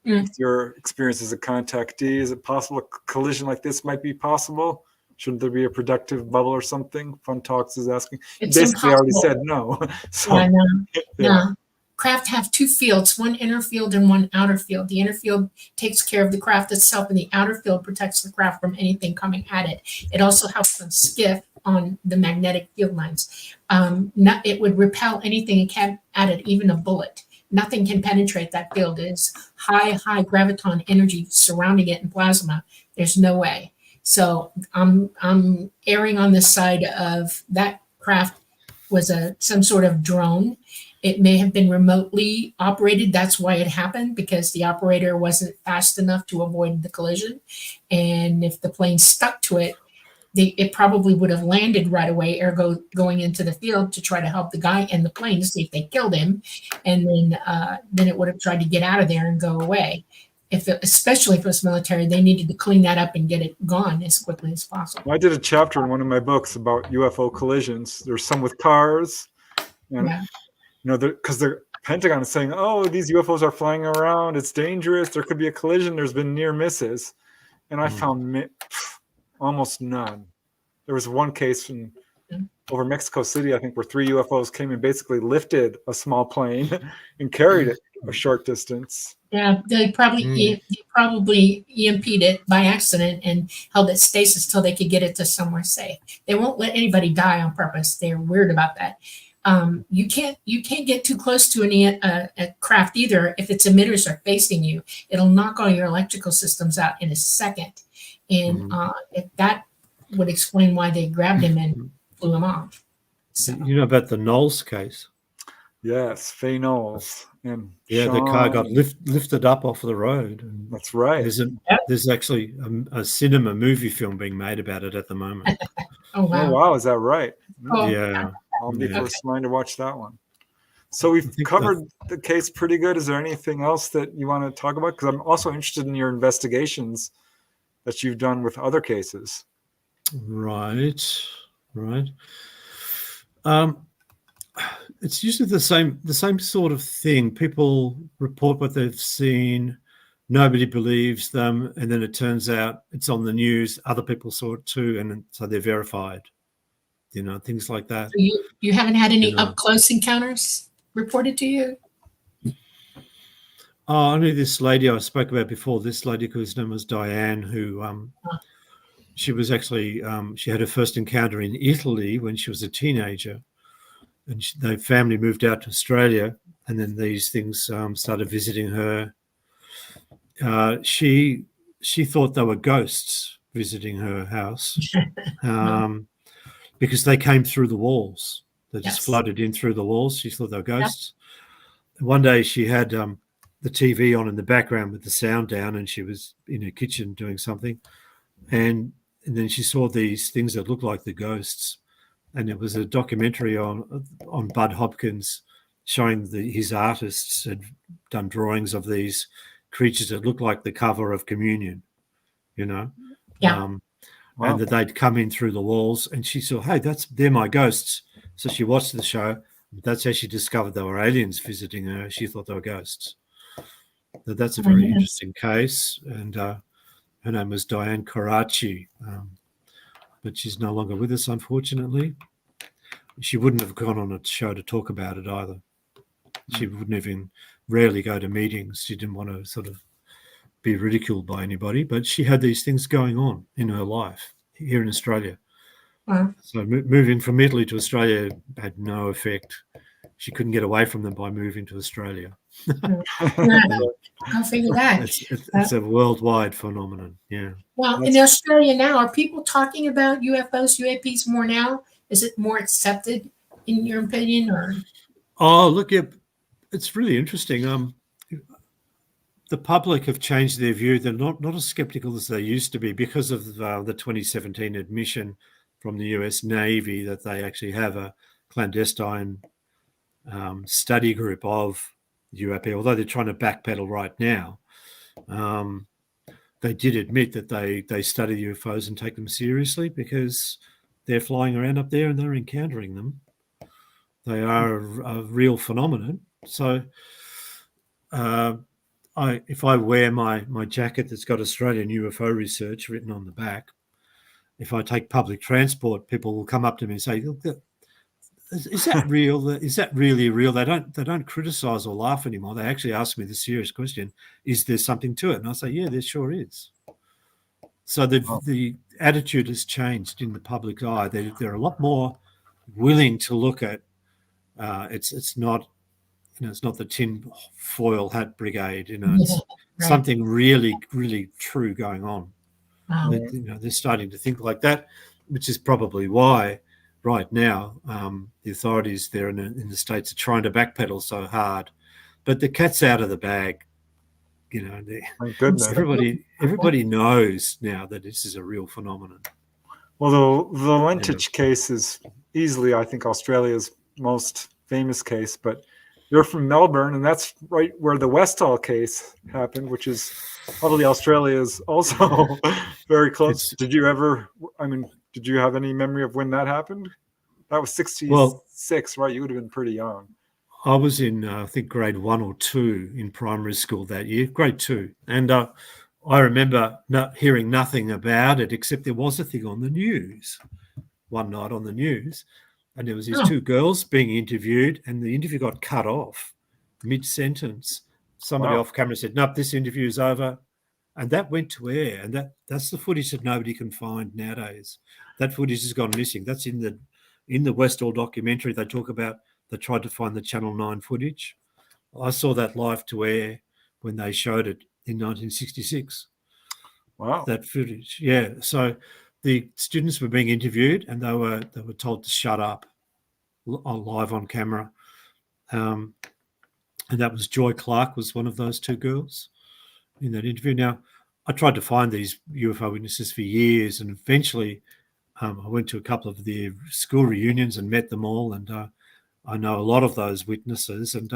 With your experience as a contactee, is it possible a collision like this might be possible? Should there be a productive bubble or something? Fun Talks is asking. It's basically impossible. Already said no. So, no. Craft have two fields, one inner field and one outer field. The inner field takes care of the craft itself, and the outer field protects the craft from anything coming at it. It also helps them skiff on the magnetic field lines. It would repel anything it can at it, even a bullet. Nothing can penetrate that field. It is high graviton energy surrounding it in plasma. There's no way. So I'm erring on the side of that craft was some sort of drone. It may have been remotely operated. That's why it happened, because the operator wasn't fast enough to avoid the collision. And if the plane stuck to it, it probably would have landed right away, ergo going into the field to try to help the guy in the plane to see if they killed him. And then it would have tried to get out of there and go away. Especially if it was military, they needed to clean that up and get it gone as quickly as possible. Well, I did a chapter in one of my books about UFO collisions. There's some with cars. And, because the Pentagon is saying, oh, these UFOs are flying around. It's dangerous. There could be a collision. There's been near misses. And I found almost none. There was one case over Mexico City, I think, where 3 UFOs came and basically lifted a small plane and carried it a short distance. Yeah, they probably EMP'd it by accident and held it stasis till they could get it to somewhere safe. They won't let anybody die on purpose. They're weird about that. You can't get too close to a craft either. If its emitters are facing you, it'll knock all your electrical systems out in a second. And if that would explain why they grabbed him and flew him off. So. You know about the Knowles case? Yes, Faye Knowles. And the car got lifted up off the road. And that's right. There's actually a cinema movie film being made about it at the moment. Oh, wow. Oh, wow. Is that right? Yeah. I'll be first in line to watch that one. So we've covered the case pretty good. Is there anything else that you want to talk about? Because I'm also interested in your investigations that you've done with other cases. Right. It's usually the same sort of thing. People report what they've seen. Nobody believes them, and then it turns out it's on the news. Other people saw it too, and so they're verified. Things like that. So you haven't had any up close encounters reported to you? Oh, only this lady I spoke about before. This lady whose name was Diane, who she was actually she had her first encounter in Italy when she was a teenager, and the family moved out to Australia, and then these things started visiting her. She thought they were ghosts visiting her house because they came through the walls. They just flooded in through the walls. She thought they were ghosts. Yep. One day she had the TV on in the background with the sound down, and she was in her kitchen doing something, and then she saw these things that looked like the ghosts, and it was a documentary on Bud Hopkins showing his artists had done drawings of these creatures that looked like the cover of Communion, Yeah. Wow. and that they'd come in through the walls. And she saw, hey, they're my ghosts. So she watched the show. That's how she discovered there were aliens visiting her. She thought they were ghosts. So that's a very interesting case. And her name was Diane Karachi, but she's no longer with us, unfortunately. She wouldn't have gone on a show to talk about it either. She wouldn't even rarely go to meetings. She didn't want to sort of be ridiculed by anybody, but she had these things going on in her life here in Australia. Wow. So moving from Italy to Australia had no effect. She couldn't get away from them by moving to Australia. Go figure that. It's a worldwide phenomenon. Yeah. Well, in Australia now, are people talking about UFOs, UAPs more now? Is it more accepted, in your opinion, or? Oh, look, it's really interesting. The public have changed their view. They're not as skeptical as they used to be because of the 2017 admission from the US Navy that they actually have a clandestine study group of UAP, although they're trying to backpedal right now. They did admit that they study UFOs and take them seriously because they're flying around up there and they're encountering them. They are a real phenomenon. So if I wear my jacket that's got Australian UFO Research written on the back, if I take public transport, people will come up to me and say, look, is that real? Is that really real? They don't criticize or laugh anymore. They actually ask me the serious question, is there something to it? And I say, yeah, there sure is. So the attitude has changed in the public eye. They're a lot more willing to look at it's not the tin foil hat brigade, it's something really, really true going on. Wow. They're starting to think like that, which is probably why right now the authorities there in the States are trying to backpedal so hard. But the cat's out of the bag. Thank goodness. Everybody knows now that this is a real phenomenon. Well, the Valentich case is easily, I think, Australia's most famous case, but you're from Melbourne, and that's right where the Westall case happened, which is probably Australia's also very close. Did you have any memory of when that happened? That was 66, right? You would have been pretty young. I was in, I think, grade 1 or 2 in primary school that year, grade 2. And I remember hearing nothing about it, except there was a thing on the news one night on the news. And there was these two girls being interviewed, and the interview got cut off mid-sentence. Somebody off camera said, nope, this interview is over. And that went to air. And that's the footage that nobody can find nowadays. That footage has gone missing. That's in the Westall documentary. They talk about they tried to find the Channel 9 footage. I saw that live to air when they showed it in 1966. Wow. That footage. Yeah. So the students were being interviewed and they were told to shut up live on camera. And that was Joy Clark was one of those two girls in that interview. Now, I tried to find these UFO witnesses for years, and eventually I went to a couple of their school reunions and met them all, and I know a lot of those witnesses, and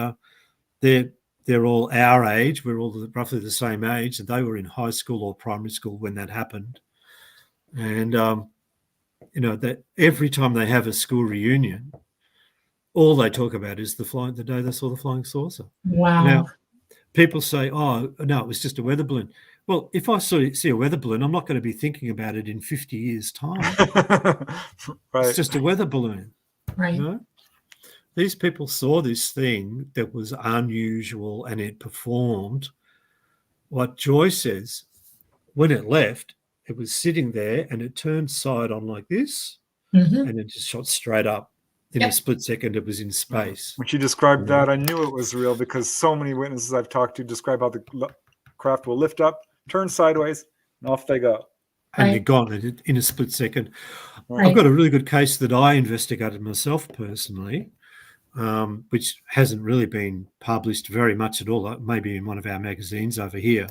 they're all our age. We're all roughly the same age, and they were in high school or primary school when that happened. And that every time they have a school reunion, all they talk about is the day they saw the flying saucer. Wow. Now, people say, oh, no, it was just a weather balloon. Well, if I see a weather balloon, I'm not going to be thinking about it in 50 years' time. Right. It's just a weather balloon. Right. These people saw this thing that was unusual and it performed. What Joy says, when it left, it was sitting there and it turned side on like this, and it just shot straight up. In a split second, it was in space. When she described that, I knew it was real because so many witnesses I've talked to describe how the craft will lift up, turn sideways, and off they go. And they're gone in a split second. Right. I've got a really good case that I investigated myself personally, which hasn't really been published very much at all, maybe in one of our magazines over here.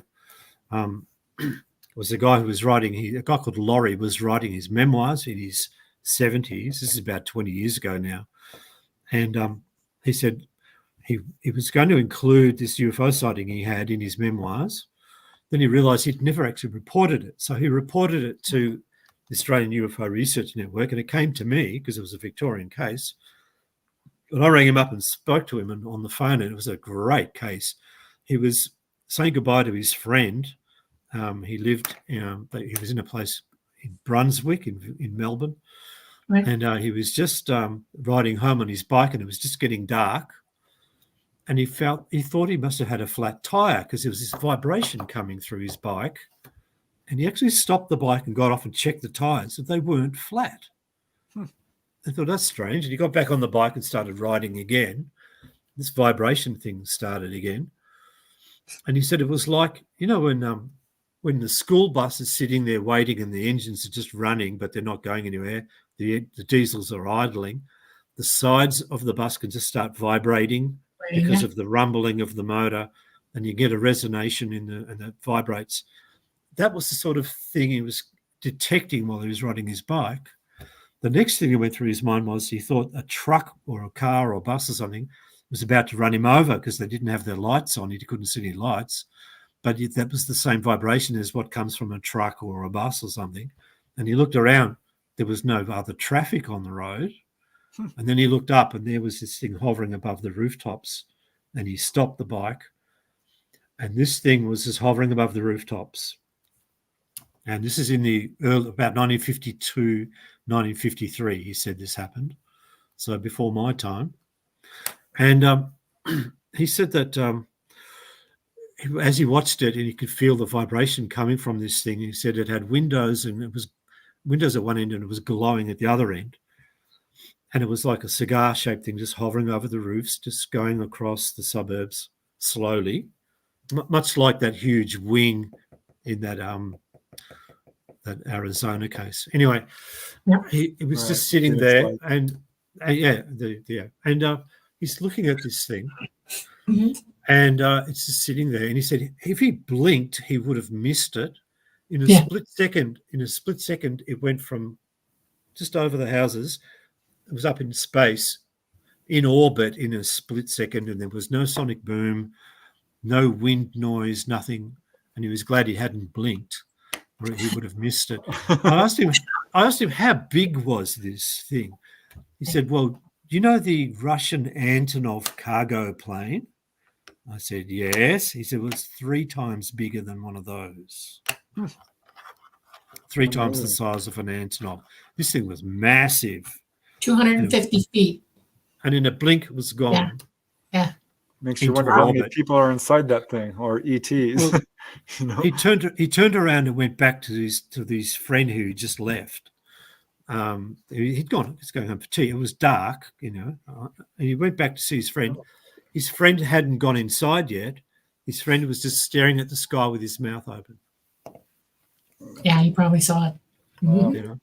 Was a guy who was writing, a guy called Laurie was writing his memoirs in his 70s. This is about 20 years ago now. And he said he was going to include this UFO sighting he had in his memoirs. Then he realized he'd never actually reported it. So he reported it to the Australian UFO Research Network, and it came to me because it was a Victorian case. And I rang him up and spoke to him on the phone, and it was a great case. He was saying goodbye to his friend. He lived, he was in a place in Brunswick in Melbourne. Right. And he was just riding home on his bike, and it was just getting dark. And he thought he must have had a flat tire because there was this vibration coming through his bike. And he actually stopped the bike and got off and checked the tires, and they weren't flat. I thought, that's strange. And he got back on the bike and started riding again. This vibration thing started again. And he said it was like, when the school bus is sitting there waiting and the engines are just running, but they're not going anywhere, the diesels are idling, the sides of the bus can just start vibrating because of the rumbling of the motor, and you get a resonation and it vibrates. That was the sort of thing he was detecting while he was riding his bike. The next thing that went through his mind was he thought a truck or a car or bus or something was about to run him over because they didn't have their lights on. He couldn't see any lights. But that was the same vibration as what comes from a truck or a bus or something. And he looked around. There was no other traffic on the road. And then he looked up, and there was this thing hovering above the rooftops. And he stopped the bike. And this thing was just hovering above the rooftops. And this is in about 1952, 1953, he said this happened. So before my time. And he said that as he watched it and he could feel the vibration coming from this thing, he said it had windows, and it was windows at one end and it was glowing at the other end. And it was like a cigar-shaped thing just hovering over the roofs, just going across the suburbs slowly, much like that huge wing in that Arizona case. Anyway, he was just sitting there, and he's looking at this thing, and it's just sitting there. And he said if he blinked, he would have missed it. In a split second, it went from just over the houses. It was up in space, in orbit, in a split second, and there was no sonic boom, no wind noise, nothing. And he was glad he hadn't blinked, or he would have missed it. I asked him how big was this thing. He said, "Well, you know the Russian Antonov cargo plane?" I said, "Yes." He said, "Well, it's 3 times bigger than one of those. 3 times the size of an Antonov." This thing was massive. 250 feet. And in a blink, it was gone. Yeah. Makes you wonder how many people are inside that thing, or ETs. Well, he turned around and went back to his friend who just left. He's going home for tea. It was dark, and he went back to see his friend. His friend hadn't gone inside yet. His friend was just staring at the sky with his mouth open. Yeah, he probably saw it. Mm-hmm.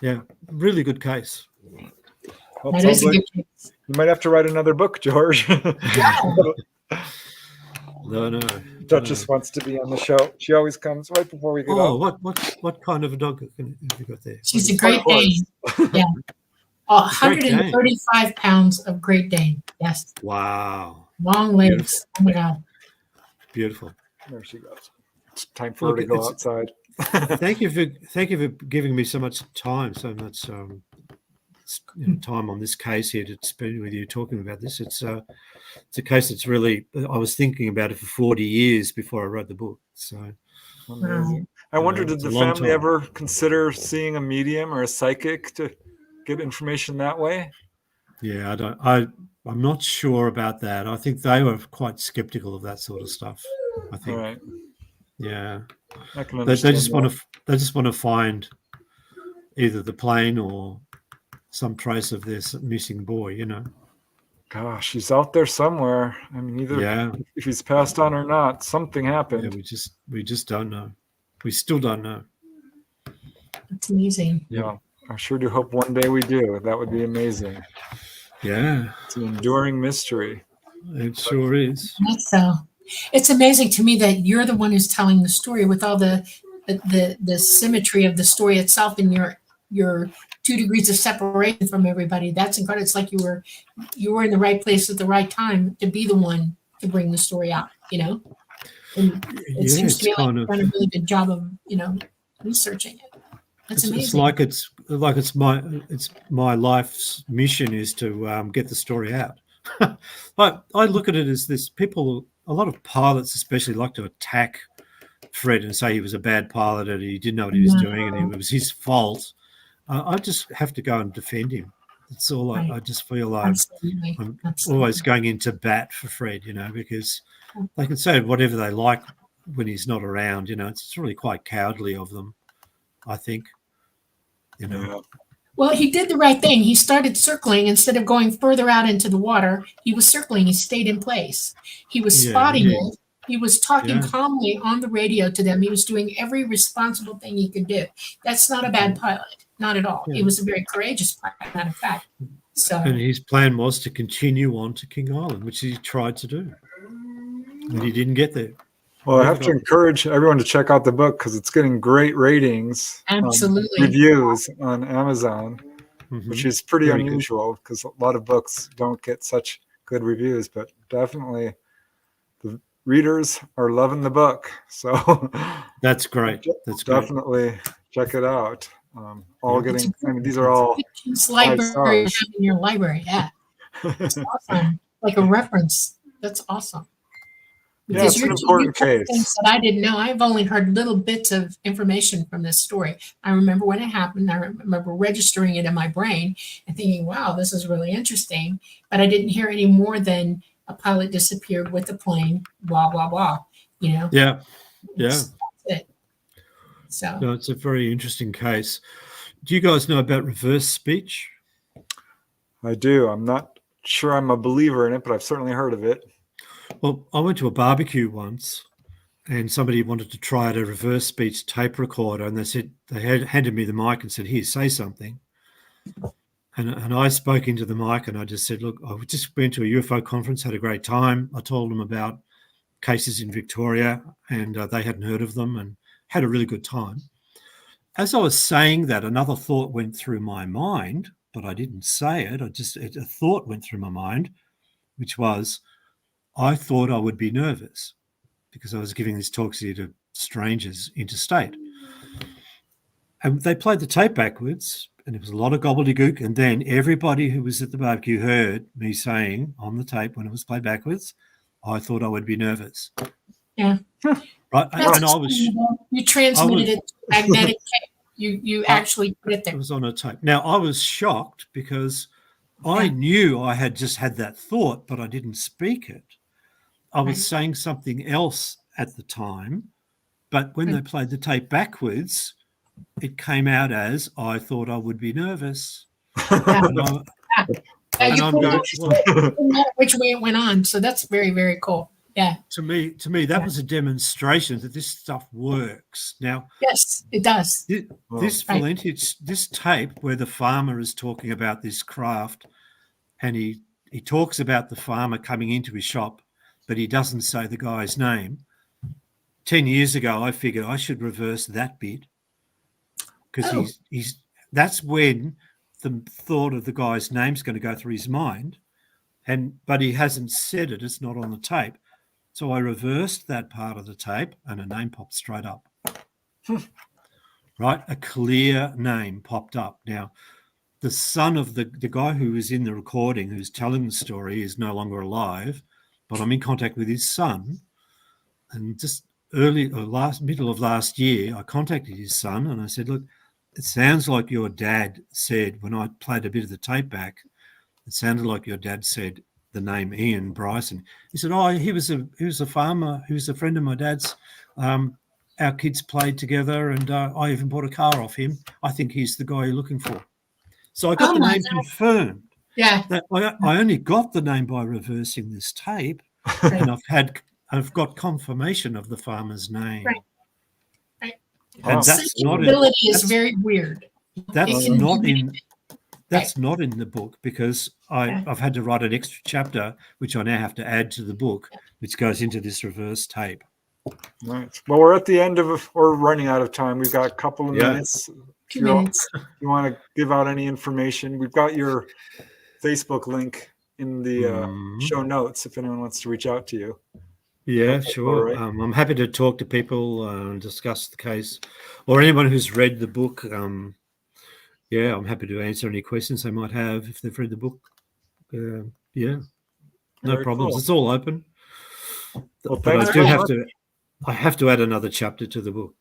Yeah, really good case. That is a good case. You might have to write another book, George. No. Duchess wants to be on the show. She always comes right before we get out. What kind of a dog have you got there? She's a Great Dane. Yeah. 135 pounds of Great Dane. Yes. Wow. Long legs. Beautiful. Oh my God. Beautiful. There she goes. It's time for her to go outside. Thank you for giving me so much time, time on this case here to spend with you talking about this. It's a case that's really, I was thinking about it for 40 years before I wrote the book. So amazing. I wonder, did the family ever consider seeing a medium or a psychic to get information that way? Yeah, I'm not sure about that. I think they were quite skeptical of that sort of stuff. I think. Right. Yeah. I can understand. They just want to find either the plane or some trace of this missing boy, Gosh, he's out there somewhere. I mean, either if he's passed on or not, something happened. Yeah, we just don't know. We still don't know. That's amazing. Yeah, I sure do hope one day we do. That would be amazing. Yeah. It's an enduring mystery. It sure is. So it's amazing to me that you're the one who's telling the story with all the symmetry of the story itself, and your 2 degrees of separation from everybody. That's incredible. It's like you were in the right place at the right time to be the one to bring the story out, And it seems to me like you've done a really good job of, researching it. That's It's amazing. it's my life's mission is to get the story out. I look at it as this: a lot of pilots especially like to attack Fred and say he was a bad pilot and he didn't know what he was doing and it was his fault. I just have to go and defend him. That's all. Right. I just feel like I'm Absolutely. always going into bat for Fred, because they can say whatever they like when he's not around. It's really quite cowardly of them, I think. Yeah. Well, he did the right thing. He started circling instead of going further out into the water. He was circling. He stayed in place. He was spotting it. He was talking calmly on the radio to them. He was doing every responsible thing he could do. That's not a bad pilot, not at all. He was a very courageous pilot, matter of fact. And his plan was to continue on to King Island, which he tried to do, and he didn't get there. Well, I have to encourage everyone to check out the book because it's getting great ratings, reviews on Amazon, which is pretty unusual because a lot of books don't get such good reviews, but definitely the readers are loving the book. So that's great. That's definitely check it out. These are all library in your library. Yeah, it's awesome. Like a reference. That's awesome. Because it's an important case. Things that I didn't know. I've only heard little bits of information from this story. I remember when it happened. I remember registering it in my brain and thinking, wow, this is really interesting. But I didn't hear any more than a pilot disappeared with the plane, blah, blah, blah. Yeah. That's it. So no, it's a very interesting case. Do you guys know about reverse speech? I do. I'm not sure I'm a believer in it, but I've certainly heard of it. Well, I went to a barbecue once and somebody wanted to try out a reverse speech tape recorder and they handed me the mic and said, here, say something. And I spoke into the mic and I just said, look, I just went to a UFO conference, had a great time. I told them about cases in Victoria and they hadn't heard of them and had a really good time. As I was saying that, another thought went through my mind, but I didn't say it. A thought went through my mind, which was, I thought I would be nervous because I was giving these talks here to strangers interstate. And they played the tape backwards and it was a lot of gobbledygook. And then everybody who was at the barbecue heard me saying on the tape when it was played backwards, I thought I would be nervous. Yeah. Right. And I was... You transmitted it to magnetic tape. You actually put it there. It was on a tape. Now, I was shocked because I knew I had just had that thought, but I didn't speak it. I was saying something else at the time, but when they played the tape backwards, it came out as I thought I would be nervous. Which way it went on. So that's very, very cool. Yeah. To me, that was a demonstration that this stuff works. Now, yes, it does. This Valentich, this tape where the farmer is talking about this craft, and he talks about the farmer coming into his shop, but he doesn't say the guy's name. 10 years ago, I figured I should reverse that bit because that's when the thought of the guy's name's going to go through his mind, but he hasn't said it. It's not on the tape. So I reversed that part of the tape and a name popped straight up. Right? A clear name popped up. Now, the son of the guy who was in the recording, who's telling the story, is no longer alive, but I'm in contact with his son. And just middle of last year, I contacted his son and I said, look, it sounds like your dad said, when I played a bit of the tape back, it sounded like your dad said the name Ian Bryson. He said, he was a farmer. He was a friend of my dad's. Our kids played together and I even bought a car off him. I think he's the guy you're looking for. So I got the name confirmed. Yeah. I only got the name by reversing this tape, and I've got confirmation of the farmer's name. Right. And is very weird. That's not in the book because I've had to write an extra chapter, which I now have to add to the book, which goes into this reverse tape. Right. Well, we're running out of time. We've got a couple of minutes. If you want to give out any information, we've got your Facebook link in the show notes if anyone wants to reach out to you. Yeah, sure. right. I'm happy to talk to people and discuss the case, or anyone who's read the book. Yeah, I'm happy to answer any questions they might have if they've read the book. Yeah, no Very problems. cool. It's all open. Well, but I thanks do very have much. to. I have to add another chapter to the book.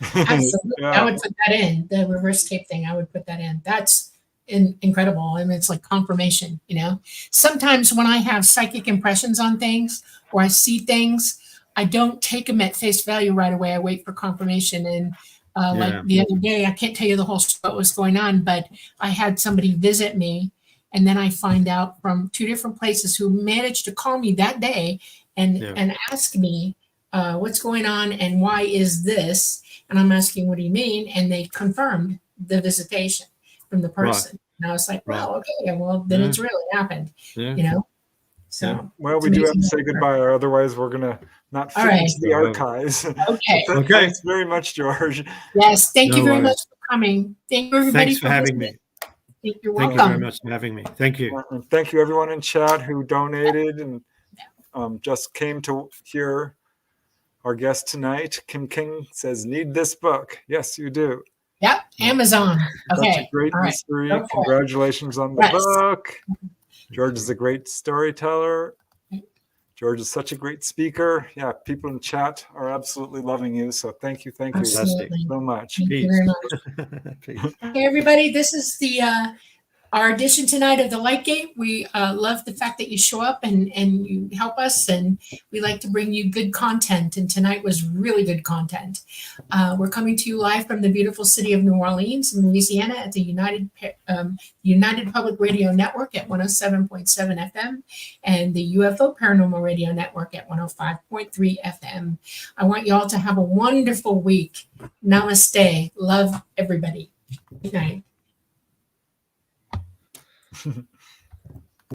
Absolutely. Yeah. I would put that in, the reverse tape thing. I would put that in. That's incredible. I mean, it's like confirmation, you know. Sometimes when I have psychic impressions on things or I see things, I don't take them at face value right away. I wait for confirmation. And like the other day, I can't tell you the whole story, what was going on, but I had somebody visit me, and then I find out from 2 different places who managed to call me that day and ask me what's going on and why is this? And I'm asking, what do you mean? And they confirmed the visitation from the person. Right. And I was like, well, okay, well, then it's really happened, you know? So, well, we do have to say goodbye, or otherwise we're going to not fit into the archives. Okay. Thanks very much, George. Yes, thank you very much for coming. Thank you, everybody. Thanks for having me. You're welcome. Thank you very much for having me. Thank you. And thank you, everyone in chat who donated and just came to hear our guest tonight. Kim King says, need this book. Yes, you do. Yep, Amazon. Okay. Such a great mystery. Okay. Congratulations on the book. George is a great storyteller. George is such a great speaker. Yeah, people in chat are absolutely loving you. So thank you so much. Thank you very much. Okay, everybody, this is the our edition tonight of the Lightgate. We love the fact that you show up and you help us, and we like to bring you good content. And tonight was really good content. We're coming to you live from the beautiful city of New Orleans in Louisiana at the United Public Radio Network at 107.7 FM and the UFO Paranormal Radio Network at 105.3 FM. I want you all to have a wonderful week. Namaste. Love everybody. Good night.